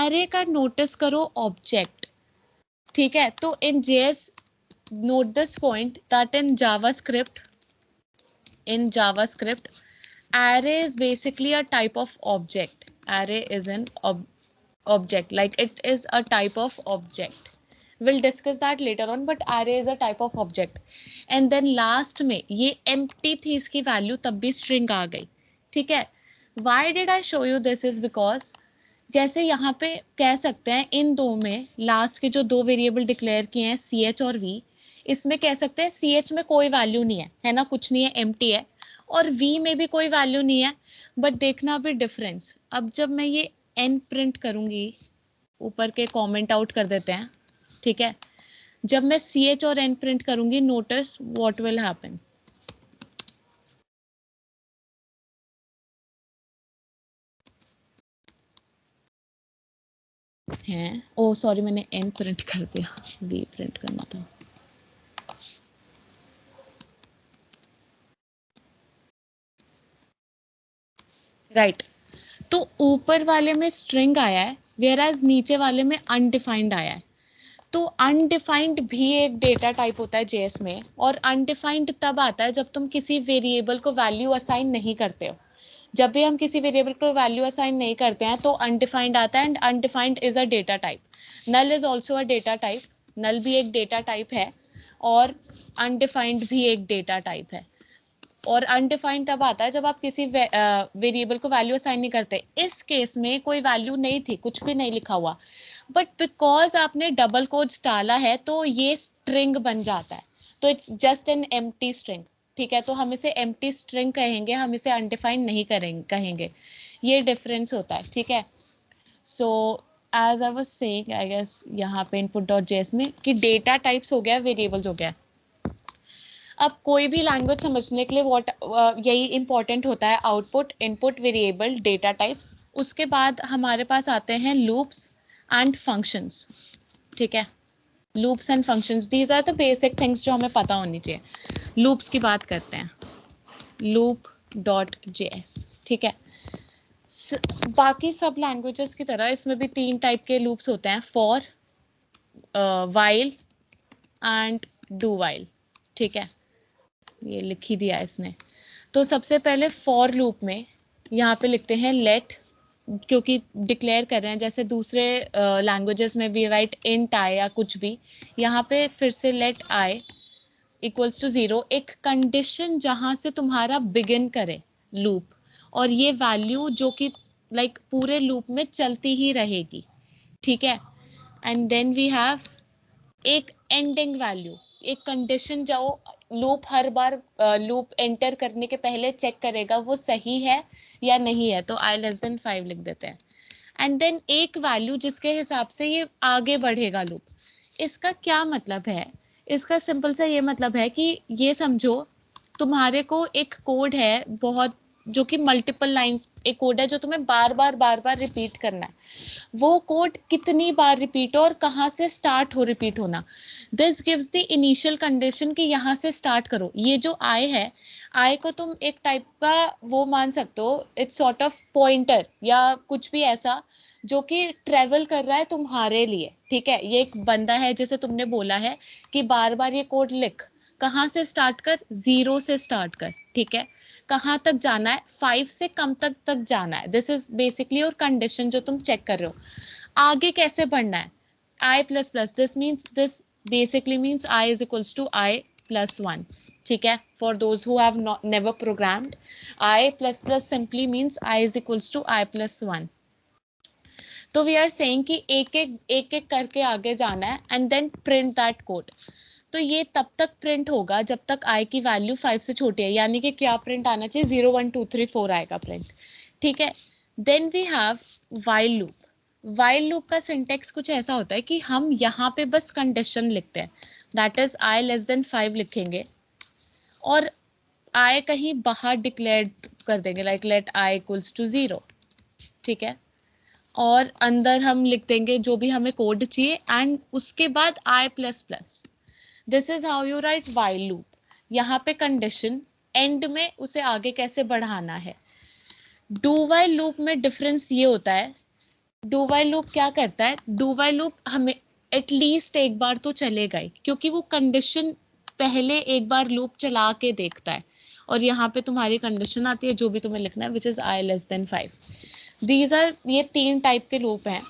एरे का नोटिस करो ऑब्जेक्ट, ठीक है। तो in JS note this point that in JavaScript, in JavaScript, array is basically a type of object. Array is an object, like it is a type of object. We'll discuss that later on, but array is a type of object. And then last में ये empty थी इसकी value, तब भी string आ गई, ठीक है। Why did I show you this is because जैसे यहाँ पे कह सकते हैं इन दो में लास्ट के जो दो वेरिएबल डिक्लेयर किए हैं ch और v, इसमें कह सकते हैं ch में कोई वैल्यू नहीं है ना, कुछ नहीं है, एम्प्टी है, और v में भी कोई वैल्यू नहीं है, बट देखना अभी डिफरेंस। अब जब मैं ये n प्रिंट करूंगी, ऊपर के कमेंट आउट कर देते हैं, ठीक है, जब मैं ch और n प्रिंट करूंगी, नोटिस व्हाट विल हैपन। है, ओ सॉरी मैंने n प्रिंट कर दिया, v प्रिंट करना था। राइट तो ऊपर वाले में स्ट्रिंग आया है, वेयरएज नीचे वाले में अनडिफाइंड आया है। तो अनडिफाइंड भी एक डेटा टाइप होता है जेएस में, और अनडिफाइंड तब आता है जब तुम किसी वेरिएबल को वैल्यू असाइन नहीं करते हो। जब भी हम किसी वेरिएबल को वैल्यू असाइन नहीं करते हैं तो अनडिफाइंड आता है, and undefined is a data type. Null is also a data type, null भी एक डेटा टाइप है, और अनडिफाइंड भी एक डेटा टाइप है। और अनडिफाइंड तब आता है जब आप किसी वेरिएबल को वैल्यू असाइन नहीं करते। इस केस में कोई वैल्यू नहीं थी, कुछ भी नहीं लिखा हुआ, बट बिकॉज आपने डबल कोट्स डाला है तो ये स्ट्रिंग बन जाता है, तो it's just an empty string. ठीक है, तो हम इसे एम्प्टी स्ट्रिंग कहेंगे, हम इसे अनडिफाइंड नहीं कहेंगे। ये डिफरेंस होता है, ठीक है। So as I was saying, I guess यहाँ पे input.js में कि डेटा टाइप्स हो गया, वेरिएबल्स हो गया। अब कोई भी लैंग्वेज समझने के लिए यही इंपॉर्टेंट होता है, output, input, variable, data types. उसके बाद हमारे पास आते हैं लूप्स एंड फंक्शंस, ठीक है। Loops and functions, these are the basic things जो हमें पता होनी चाहिए। लूप्स की बात करते हैं, loop.js, ठीक है। बाकी सब लैंग्वेजेस की तरह इसमें भी 3 टाइप के लूप्स होते हैं, for, while and do while, ठीक है। ये लिख ही दिया इसने। तो सबसे पहले फॉर लूप में यहाँ पे लिखते हैं लेट, क्योंकि डिक्लेयर कर रहे हैं, जैसे दूसरे लैंग्वेजेस में भी राइट इंट आई या कुछ भी, यहाँ पे फिर से लेट आई इक्वल्स टू 0, एक कंडीशन जहां से तुम्हारा बिगिन करे लूप, और ये वैल्यू जो कि लाइक पूरे लूप में चलती ही रहेगी, ठीक है। एंड देन वी हैव एक एंडिंग वैल्यू, एक कंडीशन जो लूप हर बार लूप एंटर करने के पहले चेक करेगा वो सही है या नहीं है, तो i लेस देन 5 लिख देते हैं। एंड देन एक वैल्यू जिसके हिसाब से ये आगे बढ़ेगा लूप। इसका क्या मतलब है? इसका सिंपल सा ये मतलब है कि ये समझो तुम्हारे को एक कोड है बहुत, जो कि मल्टीपल लाइंस एक कोड है जो तुम्हें बार बार रिपीट करना है। वो कोड कितनी बार रिपीट हो और कहाँ से स्टार्ट हो रिपीट होना, this gives the initial condition कि यहाँ से स्टार्ट करो। ये जो आई है, आई को तुम एक टाइप का वो मान सकते हो, इट्स सॉर्ट ऑफ पॉइंटर या कुछ भी ऐसा जो कि ट्रेवल कर रहा है तुम्हारे लिए, ठीक है। ये एक बंदा है जिसे तुमने बोला है कि बार बार ये कोड लिख, कहाँ से स्टार्ट कर, 0 से स्टार्ट कर, ठीक है। कहाँ तक जाना है, 5 से कम तक जाना है। This is basically your condition जो तुम चेक कर रहे हो। आगे कैसे बढ़ना है, i plus plus, this means, this basically means i is equals to i plus 1, ठीक है। For those who have never programmed, i plus plus simply means i is equals to i plus 1। तो we are saying कि एक एक करके आगे जाना है, and then print that code. तो ये तब तक प्रिंट होगा जब तक i की वैल्यू 5 से छोटी है, यानी कि क्या प्रिंट आना चाहिए, 0 1 2 3 4 आएगा प्रिंट, ठीक है। Then we have while loop. While loop का सिंटेक्स कुछ ऐसा होता है कि हम यहाँ पे बस कंडीशन लिखते हैं, that is i less than 5 लिखेंगे, और i कहीं बाहर डिक्लेयर कर देंगे, like let i equals to 0, ठीक है। और अंदर हम लिख देंगे जो भी हमें कोड चाहिए, एंड उसके बाद i plus plus. This is how you right while loop. यहाँ पे कंडीशन, एंड में उसे आगे कैसे बढ़ाना है। डू व्हाइल लूप में डिफरेंस ये होता है, डू व्हाइल लूप क्या करता है, डू व्हाइल लूप हमें एटलीस्ट एक बार तो चलेगा ही, क्योंकि वो कंडीशन पहले एक बार लूप चला के देखता है, और यहाँ पे तुम्हारी कंडीशन आती है जो भी तुम्हें लिखना है, which is i less than 5। These are, ये 3 टाइप के लूप हैं।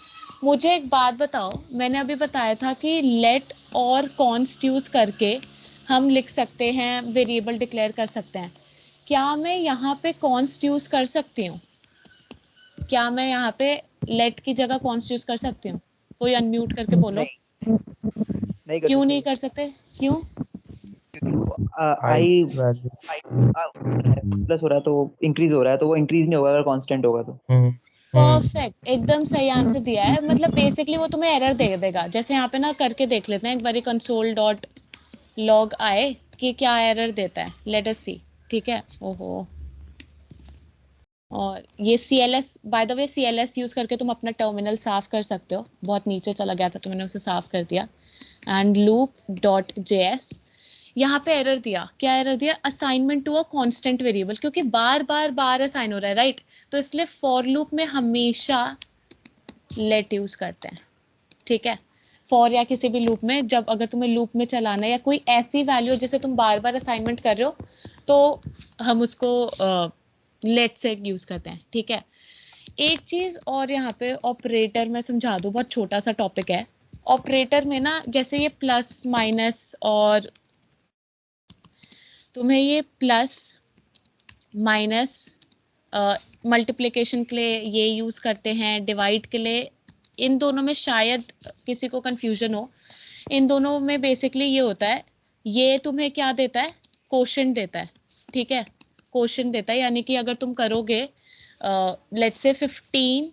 मुझे एक बात बताओ, मैंने अभी बताया था कि लेट और कॉन्स्ट यूज करके हम लिख सकते हैं, वेरिएबल डिक्लेयर कर सकते हैं। क्या मैं यहाँ पे कॉन्स्ट यूज कर सकती हूँ? क्या मैं यहाँ पे लेट की जगह कॉन्स्ट यूज कर सकती हूँ? कोई अनम्यूट करके बोलो। नहीं कर क्यों सकते। नहीं कर सकते? क्यों? आई प्लस हो रहा है तो इंक्रीज हो रहा है, तो वो इंक्रीज नहीं होगा अगर कांस्टेंट होगा तो। परफेक्ट, एकदम सही आंसर दिया है। मतलब बेसिकली वो तुम्हें एरर दे देगा। जैसे यहाँ पे ना करके देख लेते हैं एक बारी, कंसोल डॉट लॉग आए कि क्या एरर देता है। लेट अस सी। ठीक है। ओहो, और ये CLS, by the way CLS use करके तुम अपना टर्मिनल साफ कर सकते हो। बहुत नीचे चला गया था तो मैंने उसे साफ कर दिया। एंड loop.js, यहाँ पे एरर दिया। क्या एरर दिया? Assignment to a constant variable, क्योंकि बार बार असाइन हो रहा है, राइट? तो इसलिए फॉर लूप में हमेशा लेट यूज करते हैं। ठीक है। फॉर या किसी भी लूप में जब अगर तुम्हें लूप में चलाना है या कोई ऐसी वैल्यू जिसे तुम बार बार असाइनमेंट कर रहे हो, तो हम उसको लेट से यूज करते हैं। ठीक है। एक चीज और यहाँ पे ऑपरेटर मैं समझा दूं, बहुत छोटा सा टॉपिक है। ऑपरेटर में ना जैसे ये प्लस माइनस, और तुम्हें ये प्लस माइनस मल्टीप्लिकेशन के लिए ये यूज करते हैं, डिवाइड के लिए। इन दोनों में शायद किसी को कंफ्यूजन हो। इन दोनों में बेसिकली ये होता है, ये तुम्हें क्या देता है? कोशेंट देता है। ठीक है। कोशेंट देता है, यानी कि अगर तुम करोगे लेट्स से 15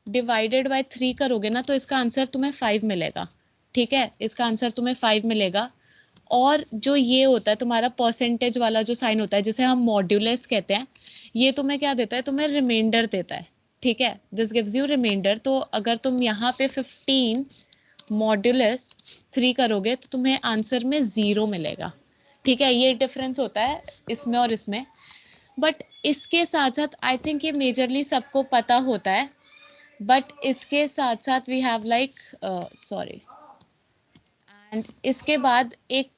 डिवाइडेड बाय 3 करोगे ना, तो इसका आंसर तुम्हें 5 मिलेगा। ठीक है। इसका आंसर तुम्हें 5 मिलेगा। और जो ये होता है तुम्हारा परसेंटेज वाला जो साइन होता है, जिसे हम मॉड्यूलस कहते हैं, ये तुम्हें क्या देता है? तुम्हें रिमाइंडर देता है। ठीक है। This gives you reminder. तो अगर तुम यहाँ पे 15 मॉड्यूलस 3 करोगे तो तुम्हें आंसर में 0 मिलेगा। ठीक है। ये डिफरेंस होता है इसमें और इसमें। बट इसके साथ साथ आई थिंक ये मेजरली सबको पता होता है। बट इसके साथ साथ we have like sorry, and इसके बाद एक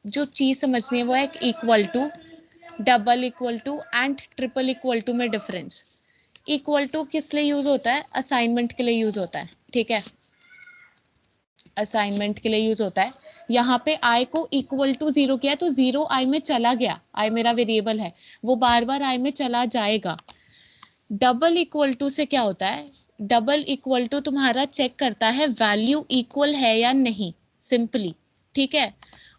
जो चीज समझनी है वो है equal to, double equal to and triple equal to में डिफरेंस। इक्वल टू किस लिए यूज होता है? असाइनमेंट के लिए यूज होता है। ठीक है। असाइनमेंट के लिए यूज होता है। यहाँ पे i को इक्वल टू 0 किया तो 0 i में चला गया। i मेरा वेरिएबल है, वो बार बार i में चला जाएगा। डबल इक्वल टू से क्या होता है? डबल इक्वल टू तुम्हारा चेक करता है वैल्यू इक्वल है या नहीं, सिंपली। ठीक है।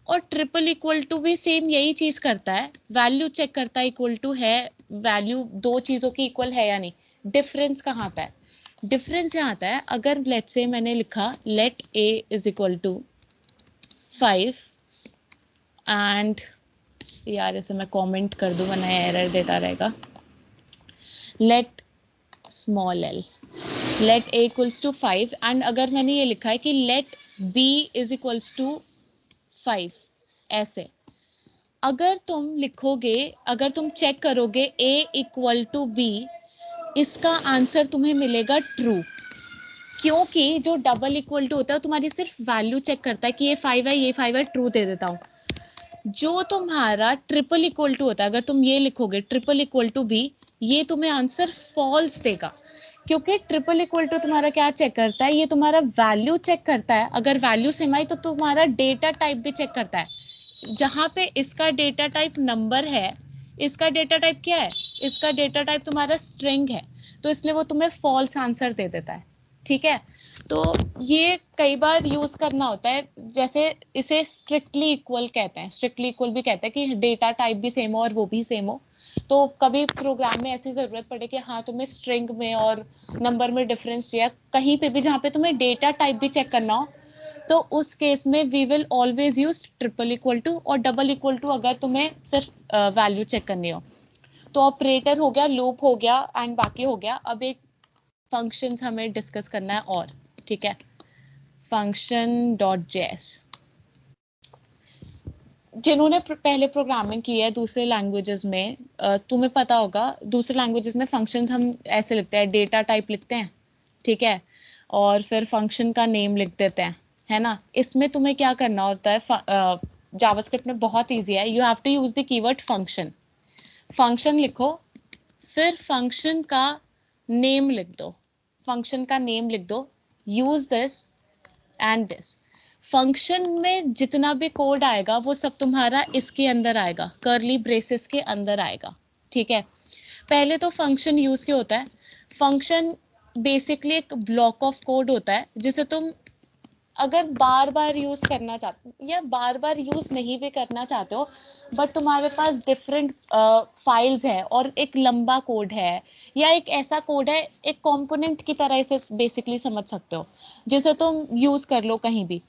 और ट्रिपल इक्वल टू भी सेम यही चीज करता है, वैल्यू चेक करता है इक्वल टू है, वैल्यू दो चीजों की इक्वल है या नहीं। डिफरेंस कहाँ पे है? डिफरेंस यहाँ आता है, अगर लेट से मैंने लिखा let a is equal to 5 and, यार इसे मैं कमेंट कर दूं वरना एरर देता रहेगा। Let small l, let a equals to 5 and अगर मैंने ये लिखा है कि let b is equals to 5, ऐसे अगर तुम लिखोगे, अगर तुम चेक करोगे a इक्वल टू b, इसका आंसर तुम्हें मिलेगा ट्रू। क्योंकि जो डबल इक्वल टू होता है तुम्हारी सिर्फ वैल्यू चेक करता है कि ये 5 है, ये 5 है, ट्रू दे देता हूँ। जो तुम्हारा ट्रिपल इक्वल टू होता है, अगर तुम ये लिखोगे ट्रिपल इक्वल टू बी, ये तुम्हें आंसर फॉल्स देगा। क्योंकि ट्रिपल इक्वल टू तुम्हारा क्या चेक करता है? ये तुम्हारा वैल्यू चेक करता है। अगर वैल्यू सेम आई तो तुम्हारा डेटा टाइप भी चेक करता है। जहां पे इसका डेटा टाइप नंबर है, इसका डेटा टाइप क्या है? इसका डेटा टाइप तुम्हारा स्ट्रिंग है, तो इसलिए वो तुम्हें फॉल्स आंसर दे देता है। ठीक है। तो ये कई बार यूज करना होता है, जैसे इसे स्ट्रिक्टली इक्वल कहते हैं। स्ट्रिक्टली इक्वल भी कहते हैं कि डेटा टाइप भी सेम हो और वो भी सेम हो। तो कभी प्रोग्राम में ऐसी जरूरत पड़े कि हाँ तुम्हें स्ट्रिंग में और नंबर में डिफरेंस चाहिए, कहीं पे भी जहाँ पे तुम्हें डेटा टाइप भी चेक करना हो, तो उस केस में we will always use triple equal to और डबल इक्वल टू अगर तुम्हें सिर्फ वैल्यू चेक करनी हो। तो ऑपरेटर हो गया, लूप हो गया एंड बाकी हो गया। अब एक फंक्शंस हमें डिस्कस करना है और, ठीक है। function.js, जिन्होंने पहले प्रोग्रामिंग की है दूसरे लैंग्वेजेस में, तुम्हें पता होगा दूसरे लैंग्वेजेस में फंक्शंस हम ऐसे लिखते हैं, डेटा टाइप लिखते हैं, ठीक है, और फिर फंक्शन का नेम लिख देते हैं, है ना। इसमें तुम्हें क्या करना होता है? जावास्क्रिप्ट में बहुत इजी है। You have to use the keyword function. Function लिखो, फिर फंक्शन का नेम लिख दो, फंक्शन का नेम लिख दो, use this and this. Function में जितना भी कोड आएगा वो सब तुम्हारा इसके अंदर आएगा, कर्ली ब्रेसेस के अंदर आएगा। ठीक है। पहले तो फंक्शन यूज क्या होता है? फंक्शन बेसिकली एक ब्लॉक ऑफ कोड होता है जिसे तुम अगर बार बार यूज करना चाहते हो या बार बार यूज नहीं भी करना चाहते हो, बट तुम्हारे पास डिफरेंट फाइल्स है और एक लंबा कोड है या एक ऐसा कोड है, एक कंपोनेंट की तरह इसे बेसिकली समझ सकते हो जिसे तुम यूज कर लो कहीं भी।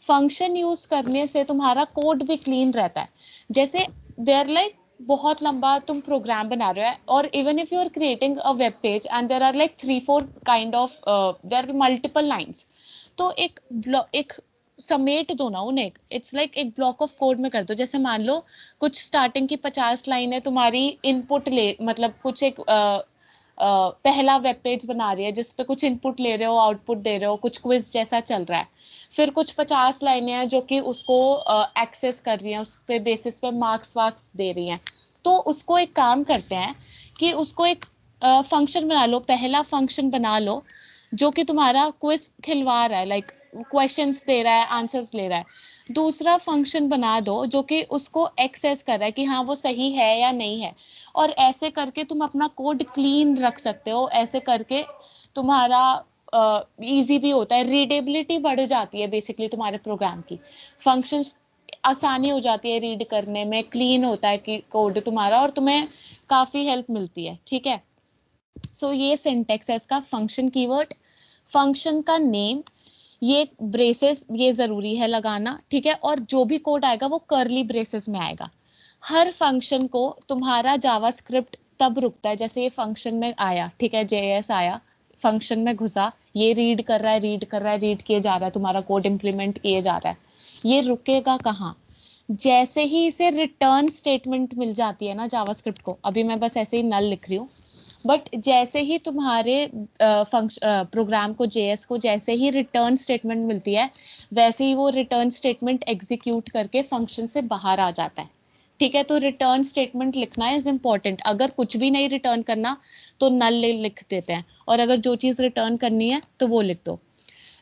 फंक्शन यूज करने से तुम्हारा कोड भी क्लीन रहता है। जैसे देयर लाइक बहुत लंबा तुम प्रोग्राम बना रहे हो और even if you are creating a web page and there are like 3-4 kind of there are multiple lines, तो एक समेट दो ना उन्हें, इट्स लाइक एक ब्लॉक ऑफ कोड में कर दो। जैसे मान लो कुछ स्टार्टिंग की 50 लाइन है तुम्हारी, इनपुट ले मतलब कुछ एक पहला वेब पेज बना रही है जिसपे कुछ इनपुट ले रहे हो, आउटपुट दे रहे हो, कुछ क्विज जैसा चल रहा है। फिर कुछ 50 लाइनें हैं जो कि उसको एक्सेस कर रही हैं, उस पे बेसिस पे मार्क्स वार्क्स दे रही हैं। तो उसको एक काम करते हैं कि उसको एक फंक्शन बना लो, पहला फंक्शन बना लो जो कि तुम्हारा क्विज खिलवा रहा है, लाइक क्वेश्चंस दे रहा है, आंसर्स ले रहा है। दूसरा फंक्शन बना दो जो कि उसको एक्सेस कर रहा है कि हाँ वो सही है या नहीं है। और ऐसे करके तुम अपना कोड क्लीन रख सकते हो। ऐसे करके तुम्हारा इजी भी होता है, रीडेबिलिटी बढ़ जाती है बेसिकली तुम्हारे प्रोग्राम की। फंक्शंस आसानी हो जाती है रीड करने में, क्लीन होता है कि कोड तुम्हारा, और तुम्हें काफी हेल्प मिलती है। ठीक है, सो ये सिंटेक्स है इसका। फंक्शन कीवर्ड, फंक्शन का नेम, ये ब्रेसेस ये जरूरी है लगाना, ठीक है। और जो भी कोड आएगा वो कर्ली ब्रेसेस में आएगा। हर फंक्शन को तुम्हारा जावास्क्रिप्ट तब रुकता है जैसे ये फंक्शन में आया, ठीक है, जेएस आया, फंक्शन में घुसा, ये रीड कर रहा है, रीड कर रहा है, रीड किए जा रहा है, तुम्हारा कोड इंप्लीमेंट किए जा रहा है। ये रुकेगा कहाँ? जैसे ही इसे रिटर्न स्टेटमेंट मिल जाती है ना जावास्क्रिप्ट को, अभी मैं बस ऐसे ही नल लिख रही हूँ, बट जैसे ही तुम्हारे प्रोग्राम को, जेएस को जैसे ही रिटर्न स्टेटमेंट मिलती है, वैसे ही वो रिटर्न स्टेटमेंट एग्जीक्यूट करके फंक्शन से बाहर आ जाता है। ठीक है, तो रिटर्न स्टेटमेंट लिखना इज इम्पोर्टेंट। अगर कुछ भी नहीं रिटर्न करना तो नल लिख देते हैं, और अगर जो चीज रिटर्न करनी है तो वो लिख दो।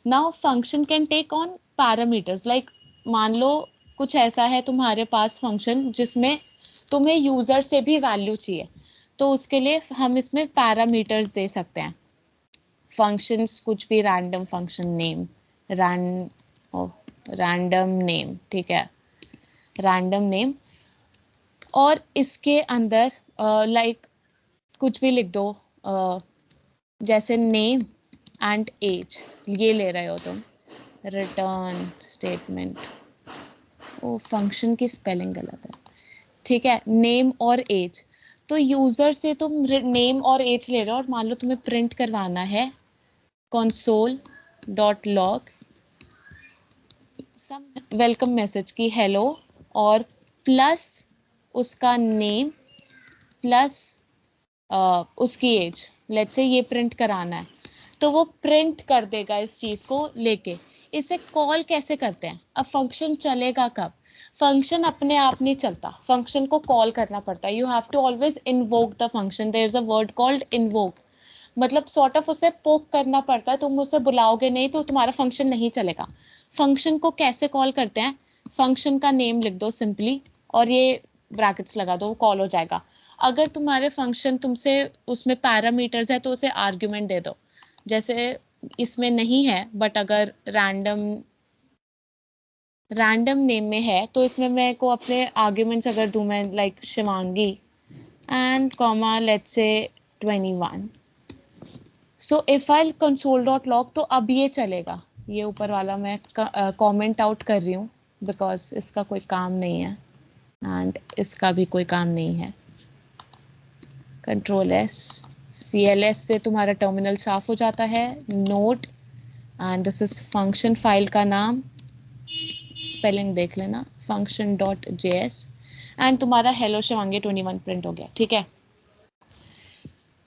Now function can take on parameters, like मान लो कुछ ऐसा है तुम्हारे पास फंक्शन जिसमें तुम्हें यूजर से भी वैल्यू चाहिए, तो उसके लिए हम इसमें पैरामीटर्स दे सकते हैं। फंक्शंस कुछ भी, random function name, random name, ठीक है, रैंडम नेम। और इसके अंदर लाइक कुछ भी लिख दो, जैसे नेम एंड एज, ये ले रहे हो तुम। रिटर्न स्टेटमेंट, वो फंक्शन की स्पेलिंग गलत है, ठीक है, नेम और एज। तो यूजर से तुम नेम और एज ले रहे हो, और मान लो तुम्हें प्रिंट करवाना है console.log सम वेलकम मैसेज की हेलो, और प्लस उसका नेम प्लस उसकी एज, लेट्स से ये प्रिंट कराना है, तो वो प्रिंट कर देगा इस चीज को लेके। इसे कॉल कैसे करते हैं? अब फंक्शन चलेगा कब? फंक्शन अपने आप नहीं चलता, फंक्शन को कॉल करना पड़ता है। You have to always invoke the function. There is a word called invoke, मतलब सॉर्ट ऑफ उसे पोक करना पड़ता है। तुम उसे बुलाओगे नहीं तो तुम्हारा फंक्शन नहीं चलेगा। फंक्शन को कैसे कॉल करते हैं? फंक्शन का नेम लिख दो सिंपली, और ये ब्रैकेट्स लगा दो, कॉल हो जाएगा। अगर तुम्हारे फंक्शन तुमसे उसमें पैरामीटर्स है तो उसे आर्ग्यूमेंट दे दो। जैसे इसमें नहीं है, बट अगर रैंडम नेम में है तो इसमें मैं को अपने आर्ग्यूमेंट्स अगर दूं, मैं like Shivangi and comma let's say 21, so if I console.log, तो अब ये चलेगा। ये ऊपर वाला मैं कमेंट आउट कर रही हूँ बिकॉज इसका कोई काम नहीं है एंड इसका भी कोई काम नहीं है। Ctrl+S, CLS से तुम्हारा टर्मिनल साफ हो जाता है। Note, and this is function, file का नाम स्पेलिंग देख लेना, function.js, एंड तुम्हारा हेलो शिवांगी 21 प्रिंट हो गया। ठीक है,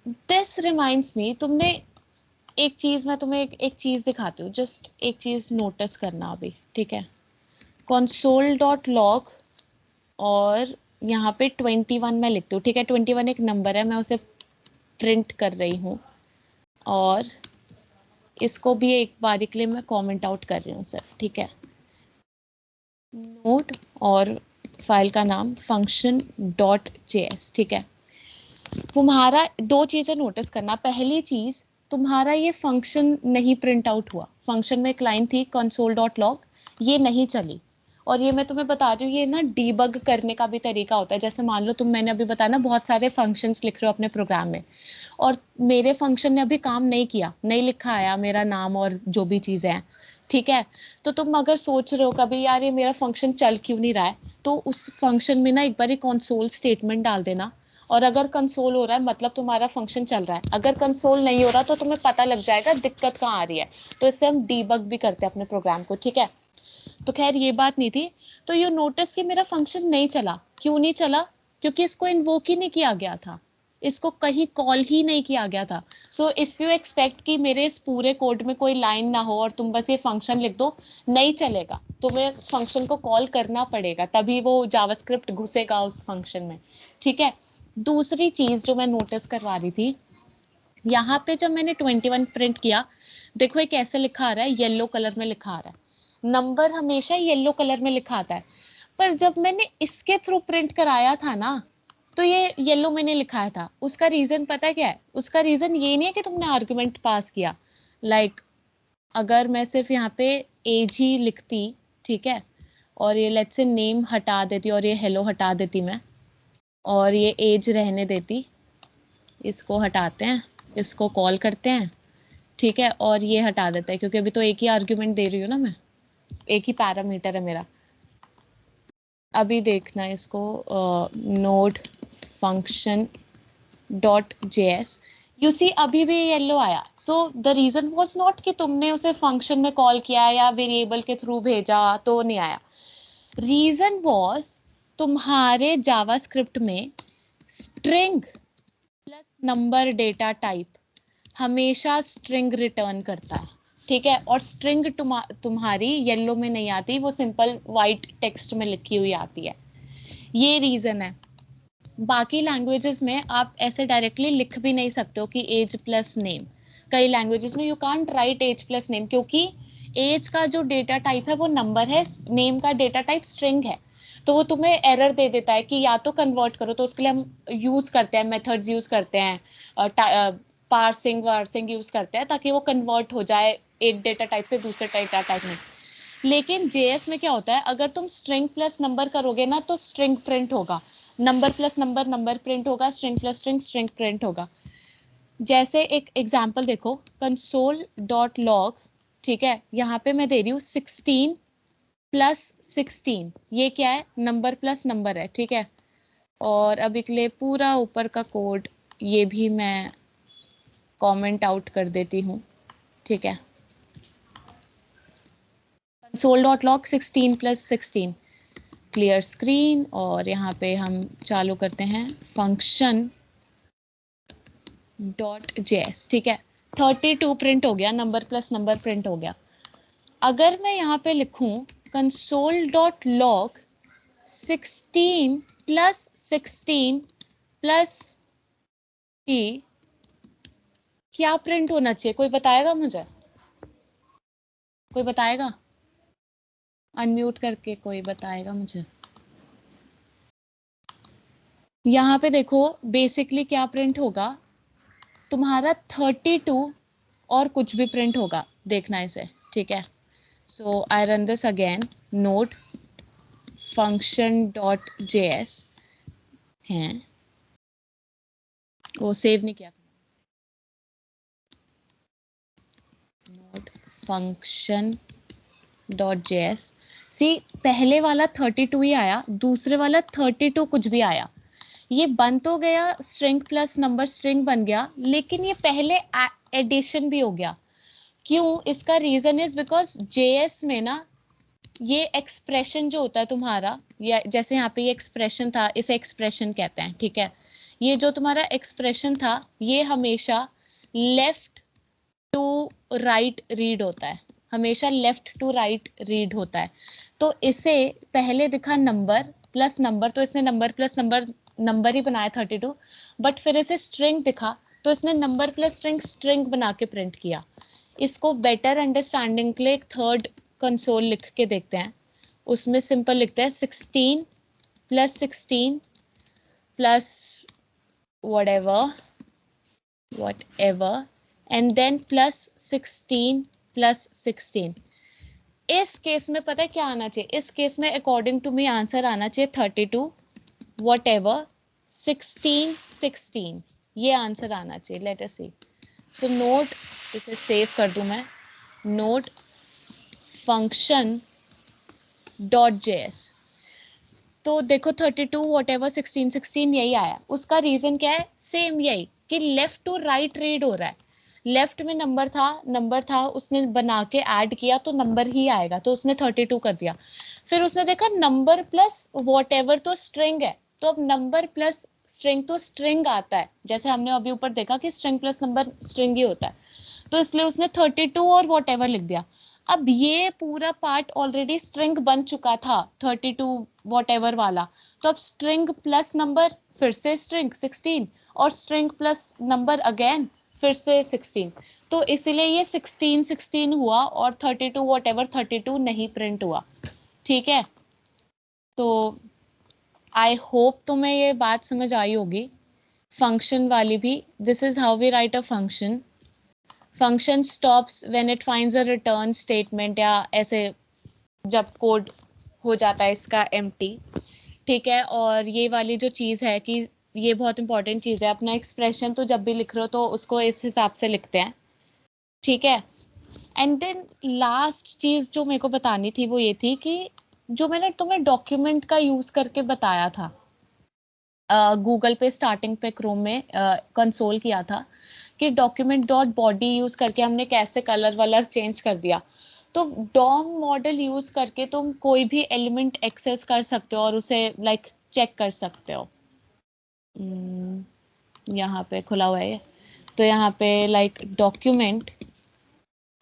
दिस रिमाइंड्स मी, तुमने एक चीज, मैं तुम्हें एक चीज दिखाती हूँ, जस्ट एक चीज नोटिस करना अभी, ठीक है। console.log और यहाँ पे 21 मैं लिखती हूँ, ठीक है, 21 एक नंबर है, मैं उसे प्रिंट कर रही हूँ, और इसको भी एक बारी के लिए मैं कमेंट आउट कर रही हूँ सिर्फ, ठीक है। नोट और फाइल का नाम function.js, ठीक है। तुम्हारा दो चीजें नोटिस करना। पहली चीज, तुम्हारा ये फंक्शन नहीं प्रिंट आउट हुआ। फंक्शन में एक लाइन थी console.log, ये नहीं चली। और ये मैं तुम्हें बता रही हूँ, ये ना डीबग करने का भी तरीका होता है। जैसे मान लो मैंने अभी बताया ना, बहुत सारे फंक्शंस लिख रहे हो अपने प्रोग्राम में, और मेरे फंक्शन ने अभी काम नहीं किया, नहीं लिखा आया मेरा नाम और जो भी चीजें हैं, ठीक है। तो तुम अगर सोच रहे हो कभी यार ये मेरा फंक्शन चल क्यों नहीं रहा है, तो उस फंक्शन में ना एक बार कंसोल स्टेटमेंट डाल देना। और अगर कंसोल हो रहा है मतलब तुम्हारा फंक्शन चल रहा है, अगर कंसोल नहीं हो रहा तो तुम्हें पता लग जाएगा दिक्कत कहाँ आ रही है। तो इससे हम डीबग भी करते हैं अपने प्रोग्राम को, ठीक है। तो खैर ये बात नहीं थी। तो यू नोटिस कि मेरा फंक्शन नहीं चला। क्यों नहीं चला? क्योंकि इसको इन्वोक ही नहीं किया गया था, इसको कहीं कॉल ही नहीं किया गया था। सो इफ यू एक्सपेक्ट कि मेरे इस पूरे कोड में कोई लाइन ना हो और तुम बस ये फंक्शन लिख दो, नहीं चलेगा। तुम्हें फंक्शन को कॉल करना पड़ेगा, तभी वो जावास्क्रिप्ट घुसेगा उस फंक्शन में, ठीक है। दूसरी चीज जो मैं नोटिस करवा रही थी, यहाँ पे जब मैंने 21 प्रिंट किया, देखो ये कैसे लिखा आ रहा है, येलो कलर में लिखा आ रहा है। नंबर हमेशा येलो कलर में लिखा आता है, पर जब मैंने इसके थ्रू प्रिंट कराया था ना, तो ये येलो मैंने लिखाया था। उसका रीजन पता है क्या है? उसका रीजन ये नहीं है कि तुमने आर्गुमेंट पास किया। लाइक अगर मैं सिर्फ यहाँ पे एज ही लिखती, ठीक है, और ये लेट्स से नेम हटा देती और ये हेलो हटा देती मैं, और ये एज रहने देती, इसको हटाते हैं, इसको कॉल करते हैं, ठीक है, और ये हटा देते हैं क्योंकि अभी तो एक ही आर्ग्यूमेंट दे रही हूँ ना मैं, एक ही पैरामीटर है मेरा। अभी देखना इसको, node function dot JS, you see अभी भी येलो आया। So the reason was not कि तुमने उसे फंक्शन में कॉल किया या वेरिएबल के थ्रू भेजा तो नहीं आया। रीजन वाज तुम्हारे जावास्क्रिप्ट में string plus number data type हमेशा स्ट्रिंग रिटर्न करता है, ठीक है। और स्ट्रिंग तुम्हारी येलो में नहीं आती, वो सिंपल वाइट टेक्स्ट में लिखी हुई आती है। ये रीजन है। बाकी लैंग्वेजेस में आप ऐसे डायरेक्टली लिख भी नहीं सकते हो कि एज प्लस नेम। कई लैंग्वेजेस में you can't write age plus name, क्योंकि एज का जो डेटा टाइप है वो नंबर है, नेम का डेटा टाइप स्ट्रिंग है। तो वो तुम्हें एरर दे देता है कि या तो कन्वर्ट करो। तो उसके लिए हम यूज करते हैं, मेथड्स यूज करते हैं, पार्सिंग वार्सिंग यूज करते हैं ताकि वो कन्वर्ट हो जाए एक डेटा टाइप से दूसरे डेटा टाइप में। लेकिन जेएस में क्या होता है, अगर तुम स्ट्रिंग प्लस नंबर करोगे ना तो स्ट्रिंग प्रिंट होगा, number plus number number print होगा, string plus string string print होगा। जैसे एक एग्जांपल देखो, console.log, ठीक है, यहाँ पे मैं दे रही हूँ 16 प्लस 16, ये क्या है, नंबर प्लस नंबर है, ठीक है। और अभी के लिए पूरा ऊपर का कोड ये भी मैं कमेंट आउट कर देती हूँ, ठीक है। console.log 16 प्लस 16, क्लियर स्क्रीन, और यहाँ पे हम चालू करते हैं फंक्शन डॉट जेएस, ठीक है। 32 प्रिंट हो गया, नंबर प्लस नंबर प्रिंट हो गया। अगर मैं यहाँ पे लिखूं console.log 16 प्लस 16 प्लस p, क्या प्रिंट होना चाहिए? कोई बताएगा मुझे? कोई बताएगा? अनम्यूट करके कोई बताएगा मुझे? यहाँ पे देखो बेसिकली क्या प्रिंट होगा, तुम्हारा 32 और कुछ भी प्रिंट होगा, देखना इसे, ठीक है। So I run this again, node function dot JS है, वो सेव नहीं किया, node function dot JS. See पहले वाला 32 ही आया, दूसरे वाला 32 कुछ भी आया। ये बन तो गया स्ट्रिंग प्लस नंबर स्ट्रिंग बन गया, लेकिन ये पहले एडिशन भी हो गया। क्यों? इसका रीजन इज बिकॉज जेएस में ना ये एक्सप्रेशन जो होता है तुम्हारा, या जैसे यहाँ पे ये एक्सप्रेशन था, इसे एक्सप्रेशन कहते हैं, ठीक है। ये जो तुम्हारा एक्सप्रेशन था ये हमेशा लेफ्ट टू राइट रीड होता है, हमेशा लेफ्ट टू राइट रीड होता है। तो इसे पहले दिखा नंबर प्लस नंबर, तो इसने नंबर प्लस नंबर नंबर ही बनाया 32, बट फिर इसे स्ट्रिंग दिखा तो इसने नंबर प्लस स्ट्रिंग स्ट्रिंग बना के प्रिंट किया। इसको बेटर अंडरस्टैंडिंग के लिए एक थर्ड कंसोल लिख के देखते हैं, उसमें सिंपल लिखते हैं 16 plus 16 plus whatever and then plus 16 इस केस में पता है क्या आना चाहिए? इस केस में अकॉर्डिंग टू मी आंसर आना चाहिए 32 whatever 16 ये आंसर आना चाहिए. लेट अस सी. सो नोट, इसे सेव कर दूं मैं. Note function .js. तो देखो 32 whatever 16 यही आया. उसका रीजन क्या है? सेम यही कि लेफ्ट टू राइट रीड हो रहा है. लेफ्ट में नंबर था उसने बना के ऐड किया तो नंबर ही आएगा, तो उसने 32 कर दिया. फिर उसने देखा नंबर प्लस whatever तो स्ट्रिंग है, तो अब नंबर प्लस स्ट्रिंग तो स्ट्रिंग आता है, जैसे हमने अभी ऊपर देखा कि स्ट्रिंग प्लस नंबर स्ट्रिंग ही होता है. तो इसलिए उसने 32 और whatever लिख दिया. अब ये पूरा पार्ट ऑलरेडी स्ट्रिंग बन चुका था 32 whatever वाला, तो अब स्ट्रिंग प्लस नंबर फिर से स्ट्रिंग 16 और स्ट्रिंग प्लस नंबर अगेन फिर से 16. तो इसलिए ये 16 हुआ और 32 whatever 32 नहीं प्रिंट हुआ. ठीक है, तो आई होप तुम्हें ये बात समझ आई होगी. फंक्शन वाली भी, this is how we write a function. Function stops when it finds a return statement, या ऐसे जब कोड हो जाता है इसका एम्प्टी. ठीक है, और ये वाली जो चीज़ है कि ये बहुत इंपॉर्टेंट चीज़ है, अपना एक्सप्रेशन तो जब भी लिख रहे हो तो उसको इस हिसाब से लिखते हैं. ठीक है, एंड देन लास्ट चीज़ जो मेरे को बतानी थी वो ये थी कि जो मैंने तुम्हें डॉक्यूमेंट का यूज़ करके बताया था गूगल पे स्टार्टिंग पे क्रोम में कंसोल किया था कि डॉक्यूमेंट डॉट बॉडी यूज़ करके हमने कैसे कलर वलर चेंज कर दिया. तो डॉम मॉडल यूज़ करके तुम कोई भी एलिमेंट एक्सेस कर सकते हो और उसे लाइक चेक कर सकते हो. यहाँ पे खुला हुआ है, तो यहाँ पे like document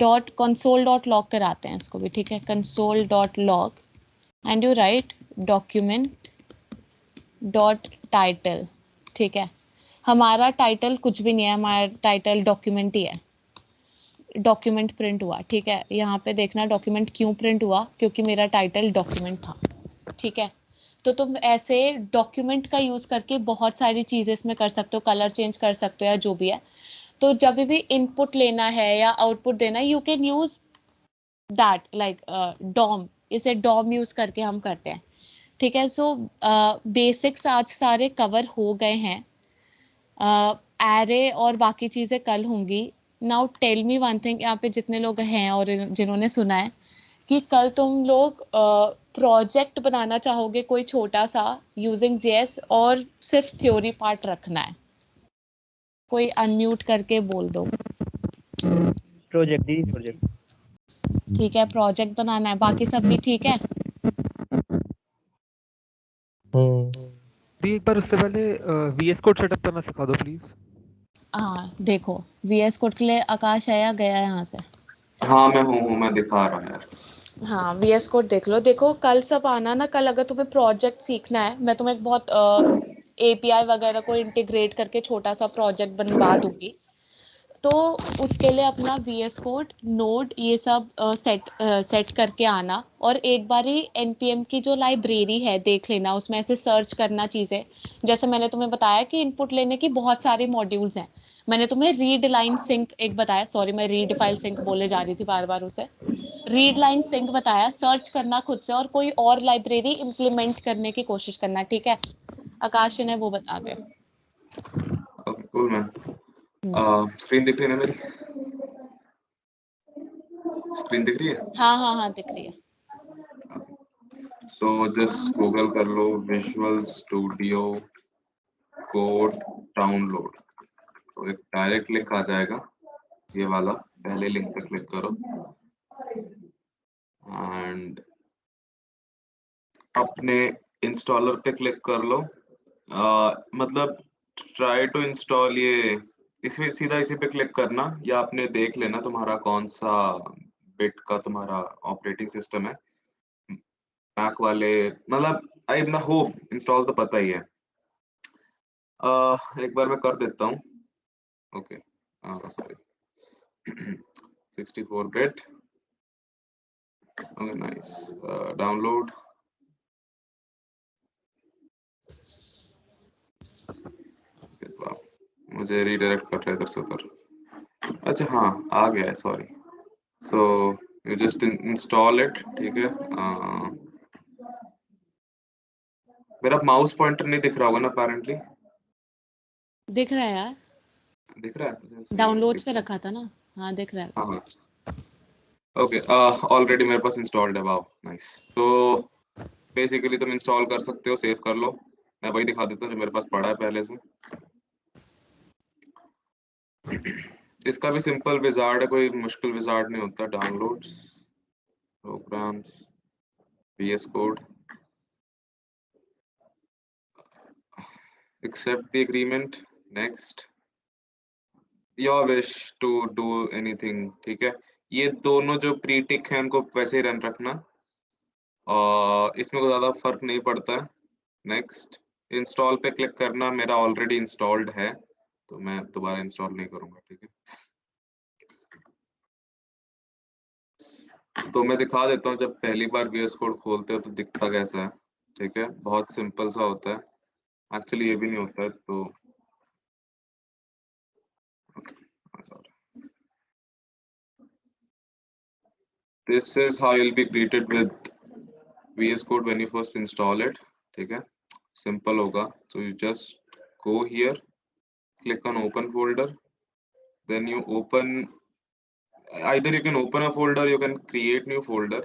dot console dot log कराते हैं इसको भी. ठीक है, console dot log and you right document dot title. ठीक है, हमारा टाइटल कुछ भी नहीं है, हमारा टाइटल डॉक्यूमेंट ही है. डॉक्यूमेंट प्रिंट हुआ. ठीक है, यहाँ पे देखना डॉक्यूमेंट क्यों प्रिंट हुआ, क्योंकि मेरा टाइटल डॉक्यूमेंट था. ठीक है, तो तुम ऐसे डॉक्यूमेंट का यूज करके बहुत सारी चीजें इसमें कर सकते हो, कलर चेंज कर सकते हो या जो भी है. तो जब भी इनपुट लेना है या आउटपुट देना है, you can use that like DOM. इसे डॉम यूज करके हम करते हैं. ठीक है, सो बेसिक्स आज सारे कवर हो गए हैं. एरे और बाकी चीजें कल होंगी. Now tell me one thing, यहाँ पे जितने लोग हैं और जिन्होंने सुना है कि कल तुम लोग प्रोजेक्ट बनाना चाहोगे कोई छोटा सा यूजिंग जेएस और सिर्फ थ्योरी पार्ट रखना है. कोई अनम्यूट करके बोल दो. प्रोजेक्ट. ठीक है, प्रोजेक्ट बनाना है, बाकी सब भी ठीक है. एक बार उससे पहले वीएस कोड सेटअप करना सिखा दो प्लीज. हाँ देखो, वीएस कोड के लिए आकाश आया गया यहाँ से. हाँ मैं हूँ, मैं दिखा रहा हूँ यार. हाँ, वीएस कोड देख लो. देखो कल सब आना ना, कल अगर तुम्हें प्रोजेक्ट सीखना है, मैं तुम्हें एक बहुत एपीआई वगैरह को इंटीग्रेट करके छोटा सा प्रोजेक्ट बनवा दूंगी. तो उसके लिए अपना वीएस कोड नोड ये सब सेट करके आना, और एक बार ही एनपीएम की जो लाइब्रेरी है देख लेना, उसमें ऐसे सर्च करना चीज़ें. जैसे मैंने तुम्हें बताया कि इनपुट लेने की बहुत सारे मॉड्यूल्स हैं. मैंने तुम्हें रीड लाइन सिंक एक बताया, सॉरी मैं रीड फाइल सिंक बोले जा रही थी बार बार उसे. रीड लाइन सिंक बताया, सर्च करना खुद से और कोई और लाइब्रेरी इम्प्लीमेंट करने की कोशिश करना. ठीक है, आकाश ने वो बता दे. Okay cool man. स्क्रीन दिख रही है ना मेरी? स्क्रीन दिख रही है? हाँ दिख रही है. सो जस्ट गूगल कर लो विजुअल स्टूडियो कोड डाउनलोड, तो एक डायरेक्ट लिंक आ जाएगा, ये वाला पहले लिंक पे क्लिक करो एंड अपने इंस्टॉलर पे क्लिक कर लो. मतलब ट्राई टू इंस्टॉल ये इसमें सीधा इसी पे क्लिक करना, या आपने देख लेना तुम्हारा कौन सा बिट का तुम्हारा ऑपरेटिंग सिस्टम है. मैक वाले मतलब आई होप इंस्टॉल तो पता ही है. एक बार मैं कर देता हूँ. Okay sorry 64 bit. Okay nice. Download. मुझे रीडायरेक्ट कर रहा है इधर से उधर। अच्छा हाँ आ गया है, sorry. So you just install it, ठीक है। मेरा माउस पॉइंटर नहीं दिख रहा होगा ना अपेरेंटली? दिख रहा है यार, दिख रहा है? सही है, डाउनलोड्स ठीक पे है। रखा था ना। हाँ दिख रहा है। हाँ हाँ ओके, ऑलरेडी मेरे पास इंस्टॉल्ड है, वाओ नाइस। तो बेसिकली तुम इंस्टॉल कर सकते हो, सेव कर लो। मैं वही दिखा देता हूँ जो मेरे पास पड़ा है पहले से। इसका भी सिंपल विजार्ड है, कोई मुश्किल विजार्ड नहीं होता। Downloads, programs, VS code, accept the agreement, next, your wish to do anything, ठीक है। ये दोनों जो प्री टिक है उनको वैसे ही रन रखना, और इसमें कोई ज्यादा फर्क नहीं पड़ता है। नेक्स्ट, इंस्टॉल पे क्लिक करना, मेरा ऑलरेडी इंस्टॉल्ड है तो मैं दोबारा इंस्टॉल नहीं करूंगा, ठीक है। तो मैं दिखा देता हूँ, जब पहली बार VS कोड खोलते हो तो दिखता कैसा है, ठीक है। बहुत सिंपल सा होता है, एक्चुअली ये भी नहीं होता है तो this is how you'll be greeted with VS Code when you first install it, ठीक है। सिंपल होगा, so you just go here, click on open folder, then you open, either you can open a folder, you can create new folder।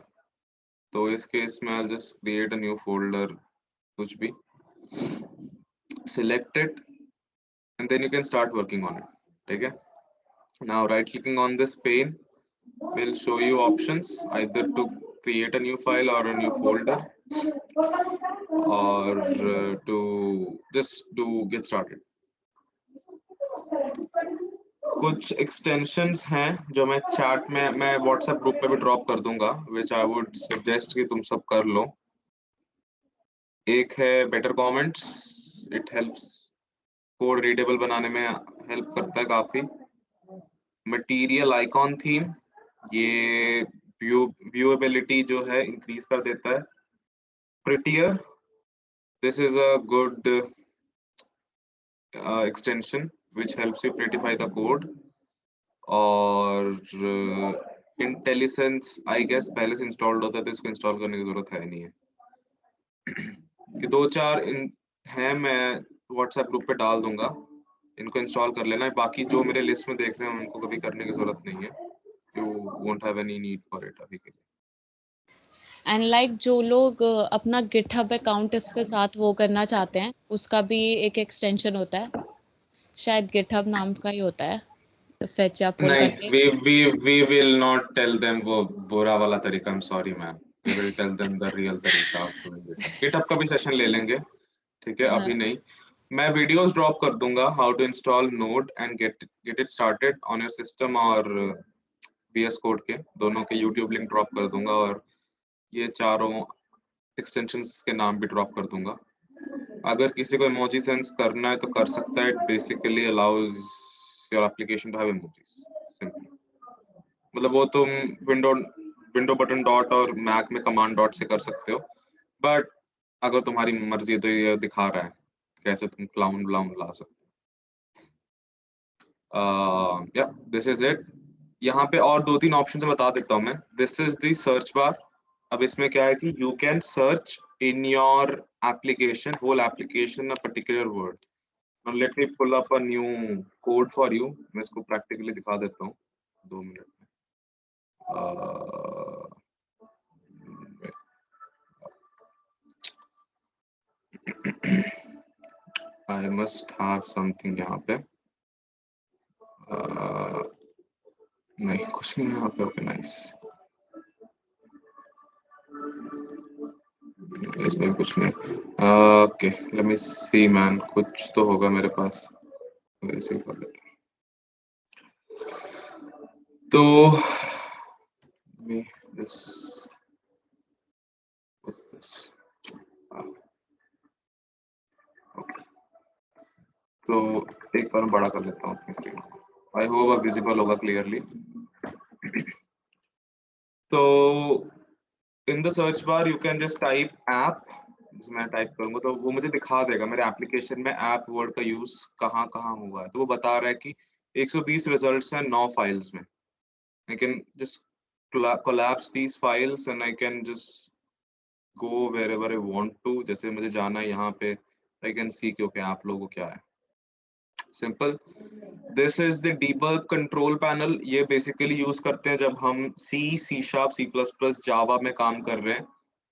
तो इस case में I'll just create a new folder, कुछ भी, select it, and then you can start working on it, ठीक है। Now right clicking on this pane will show you options, either to create a new file or a new folder, or to just to get started। कुछ extensions हैं जो मैं chat में, मैं WhatsApp group पे भी ड्रॉप कर दूंगा, विच आई वुड सजेस्ट कि तुम सब कर लो। एक है better comments, it helps code readable बनाने में, हेल्प करता है काफी। मटेरियल आइकॉन थीम, ये व्यूएबिलिटी जो है इंक्रीज कर देता है। Prettier, this is a good extension which helps you prettify the code। और IntelliSense आई गेस पहले से इंस्टॉल्ड होता है तो इसको इंस्टॉल करने की जरूरत है नहीं है। ये दो चार हैं, मैं व्हाट्सएप ग्रुप पे डाल दूंगा, इनको इंस्टॉल कर लेना है। बाकी जो मेरे लिस्ट में देख रहे हैं उनको कभी करने की जरूरत नहीं है, you won't have any need for it अभी के लिए। एंड लाइक जो लोग अपना गिटहब अकाउंट इसके साथ वो करना चाहते हैं, उसका भी एक एक्सटेंशन होता है, शायद गिटहब नाम का ही होता है, तो फेच या पुल नहीं, करके। we will not tell them वो बुरा वाला तरीका, I'm sorry man, we will tell them the real तरीका of doing it। GitHub का भी सेशन ले लेंगे, ठीक है, अभी नहीं। मैं वीडियोस ड्रॉप कर दूंगा, how to install node and get it started on your system, और VS कोड के दोनों के यूट्यूब लिंक ड्रॉप कर दूंगा, और ये चारों एक्सटेंशंस के नाम भी ड्रॉप कर दूंगा। अगर किसी को इमोजी सेंस करना है तो कर सकता है, it basically allows your application to have emojis, simple. मतलब वो तुम विंडो बटन डॉट और मैक में कमांड डॉट से कर सकते हो, बट अगर तुम्हारी मर्जी है तो ये दिखा रहा है कैसे तुम क्लाउन ब्लाउन ला सकते हो। या दिस इज इट। यहाँ पे और दो तीन ऑप्शन बता देता हूँ मैं। This is the search bar. अब इसमें क्या है कि you can search in your application, whole application, a particular word. Now let me pull up a new code for you। मैं इसको प्रैक्टिकली दिखा देता हूँ 2 मिनट में। I must have something यहाँ पे। नहीं, कुछ नहीं यहाँ पे। ओके नाइस, इसमें कुछ नहीं। ओके लेट मी सी मैन, कुछ तो होगा मेरे पास, वैसे ही कर लेते हैं। तो तो एक बार बड़ा कर लेता हूँ अपनी स्क्रीन को, आई होप अब विजिबल होगा क्लियरली। तो in the search bar you can just type app, जैसे मैं टाइप करूंगा तो वो मुझे दिखा देगा मेरे एप्लीकेशन में ऐप वर्ड का यूज कहाँ कहाँ हुआ है। तो वो बता रहा है कि 120 रिजल्ट्स हैं 9 फाइल्स में। I can just collapse these files and I can just go wherever I want to। जैसे मुझे जाना है यहाँ पे, I can see कि okay आप लोगों को क्या है। Simple। This is the debug control panel। ये basically use करते हैं जब हम C, C#, C++, Java में काम कर रहे हैं,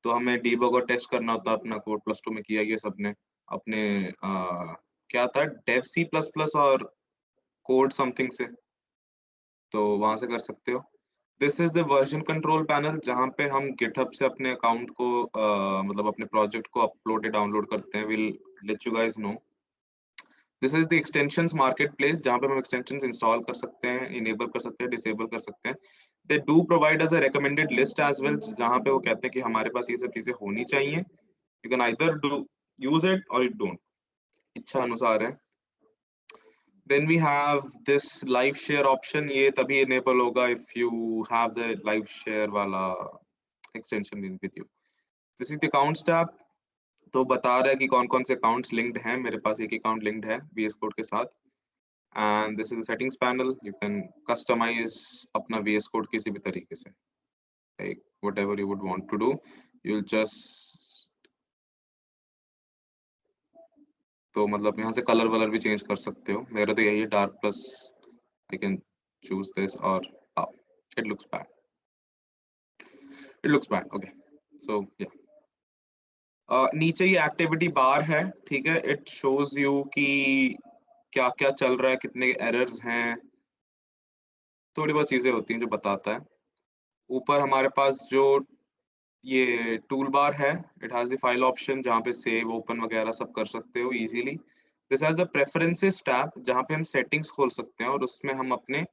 तो हमें debug और test करना होता है अपना कोड। +2 में किया ये सबने अपने क्या था dev C++ और code something से, तो वहां से कर सकते हो। This is the version control panel, जहाँ पे हम गिटहब से अपने अकाउंट को मतलब अपने प्रोजेक्ट को अपलोड या डाउनलोड करते हैं। Will let you guys know. This is the extensions market place, जहाँ पे हम एक्सटेंशंस इंस्टॉल कर सकते हैं, इनेबल कर सकते हैं, डिसेबल कर सकते हैं। They do provide us a recommended list as well, जहाँ पे वो कहते हैं कि हमारे पास ये सब चीजें होनी चाहिए। You can either do use it और यू डोंट, इच्छा अनुसार है। Then we have this live share option। ये तभी enable होगा if you have the live share वाला extension in with you। This is the accounts tab। तो बता रहा है कि कौन कौन से accounts linked हैं। मेरे पास एक account linked है VS Code के साथ। And this is the settings panel। You can customize अपना VS Code किसी भी तरीके से, like whatever you would want to do। You'll just तो मतलब यहाँ से कलर वलर भी चेंज कर सकते हो। मेरा तो यही है dark plus, I can choose this or it looks bad, it looks bad. Okay so या नीचे ये एक्टिविटी बार है, ठीक है। इट शोज यू कि क्या क्या चल रहा है, कितने एरर्स हैं, थोड़ी बहुत चीजें होती हैं जो बताता है। ऊपर हमारे पास जो ये टूल बार है, it has the file option, जहाँ पे सेव ओपन वगैरह सब कर सकते हो easily. This has the preferences tab, जहाँ पे हम सेटिंग्स खोल सकते हैं और उसमें हम अपने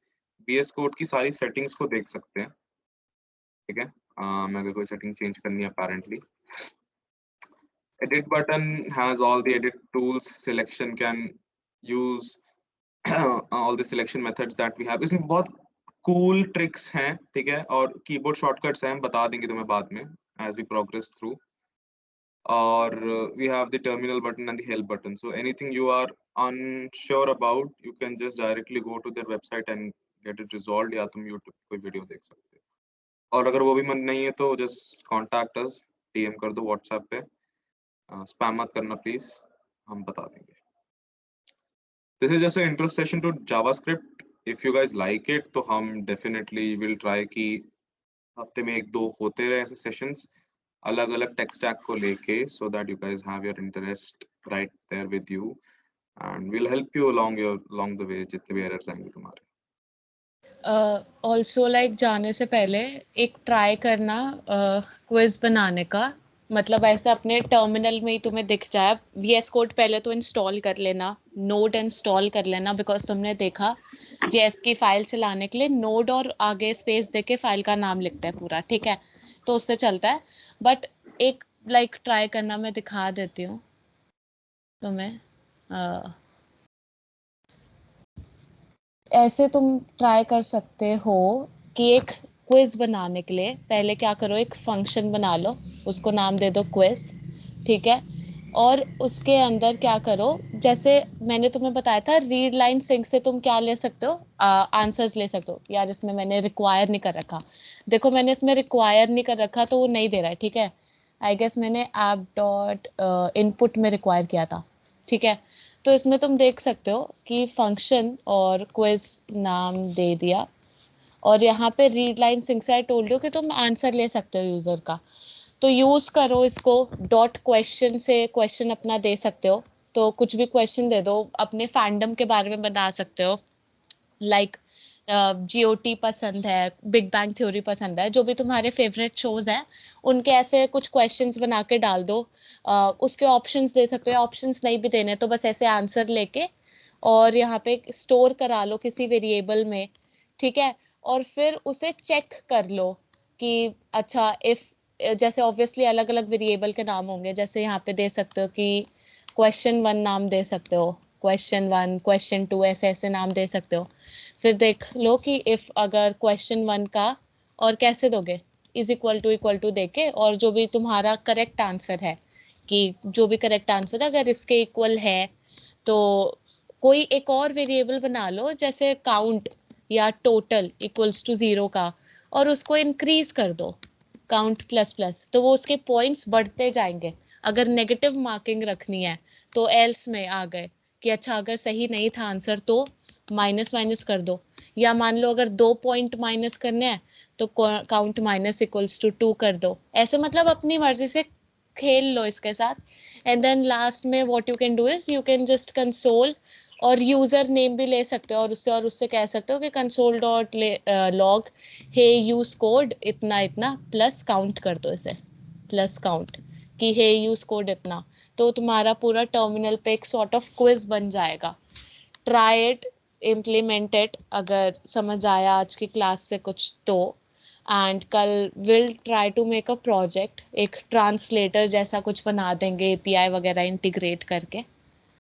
VS कोड की सारी सेटिंग्स को देख सकते हैं, ठीक है। मैं अगर कोई सेटिंग चेंज करनी है apparently. Edit button has all the edit tools, selection can use all the selection methods that we have. इसमें बहुत कूल ट्रिक्स हैं, ठीक है, और कीबोर्ड शॉर्टकट्स हैं, हम बता देंगे तुम्हें बाद में as we progress through। or we have the terminal button and the help button। So anything you are unsure about, you can just directly go to their website and get it resolved। या तुम YouTube कोई video देख सकते हो, और अगर वो भी मन नहीं है तो just contact us, DM कर दो WhatsApp पे। spam मत करना प्लीज, हम बता देंगे। This is just an intro session to JavaScript। if you guys like it तो हम definitely will try कि हफ्ते में 1-2 होते रहे ऐसे सेशंस अलग अलग टेक स्टैक को लेके, so that you guys have your interest right there with you and we'll help you along the way जितने भी एरर्स आएंगे तुम्हारे। ऑल्सो लाइक जाने से पहले एक ट्राई करना क्विज बनाने का, मतलब ऐसे अपने टर्मिनल में ही तुम्हें दिख जाए। VS कोड पहले तो इंस्टॉल कर लेना, नोड इंस्टॉल कर लेना, बिकॉज तुमने देखा JS की फाइल चलाने के लिए नोड और आगे स्पेस देके फाइल का नाम लिखता है पूरा, ठीक है, तो उससे चलता है। बट एक लाइक ट्राई करना, मैं दिखा देती हूँ तुम्हें। ऐसे तुम ट्राई कर सकते हो कि एक क्विज बनाने के लिए पहले क्या करो, एक फंक्शन बना लो, उसको नाम दे दो क्विज, ठीक है। और उसके अंदर क्या करो, जैसे मैंने तुम्हें बताया था रीड लाइन सिंक से तुम क्या ले सकते हो, आंसर्स ले सकते हो। यार इसमें मैंने रिक्वायर नहीं कर रखा, देखो मैंने इसमें रिक्वायर नहीं कर रखा तो वो नहीं दे रहा है, ठीक है। आई गेस मैंने ऐप डॉट इनपुट में रिक्वायर किया था, ठीक है। तो इसमें तुम देख सकते हो कि फंक्शन और क्विज नाम दे दिया, और यहाँ पे रीड लाइन सिंक से आई टोल्ड यू कि तुम आंसर ले सकते हो यूजर का, तो यूज करो इसको। डॉट क्वेश्चन से क्वेश्चन अपना दे सकते हो, तो कुछ भी क्वेश्चन दे दो, अपने फैंडम के बारे में बता सकते हो, लाइक GOT पसंद है, बिग बैंग थ्योरी पसंद है, जो भी तुम्हारे फेवरेट शोज हैं उनके ऐसे कुछ क्वेश्चंस बना के डाल दो। उसके ऑप्शंस दे सकते हो, ऑप्शंस नहीं भी देने तो बस ऐसे आंसर लेके और यहाँ पे स्टोर करा लो किसी वेरिएबल में, ठीक है। और फिर उसे चेक कर लो कि अच्छा इफ, जैसे ऑब्वियसली अलग अलग वेरिएबल के नाम होंगे, जैसे यहाँ पे दे सकते हो कि question 1 नाम दे सकते हो, question 1 question 2 ऐसे ऐसे नाम दे सकते हो। फिर देख लो कि इफ अगर question 1 का, और कैसे दोगे, इज इक्वल टू देके, और जो भी तुम्हारा करेक्ट आंसर है कि जो भी करेक्ट आंसर है अगर इसके इक्वल है तो कोई एक और वेरिएबल बना लो जैसे काउंट या टोटल इक्वल्स टू 0 का और उसको इंक्रीज कर दो काउंट प्लस प्लस, तो वो उसके पॉइंट्स बढ़ते जाएंगे। अगर नेगेटिव मार्किंग रखनी है तो एल्स में आ गए कि अच्छा अगर सही नहीं था आंसर तो माइनस माइनस कर दो, या मान लो अगर 2 पॉइंट माइनस करने हैं तो काउंट माइनस इक्वल्स टू 2 कर दो। ऐसे मतलब अपनी मर्जी से खेल लो इसके साथ। एंड देन लास्ट में what you can do is you can just console और यूजर नेम भी ले सकते हो और उससे कह सकते हो कि console dot log hey you scored इतना इतना प्लस काउंट कर दो इसे प्लस काउंट कि हे यू स्कोर्ड इतना, तो तुम्हारा पूरा टर्मिनल पे एक सॉर्ट ऑफ क्विज बन जाएगा। ट्राई इट, इम्प्लीमेंट इट अगर समझ आया आज की क्लास से कुछ तो, एंड कल will try to make a project, एक ट्रांसलेटर जैसा कुछ बना देंगे एपीआई वगैरह इंटीग्रेट करके।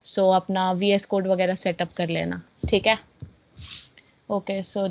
सो अपना VS कोड वगैरह सेटअप कर लेना, ठीक है? Okay so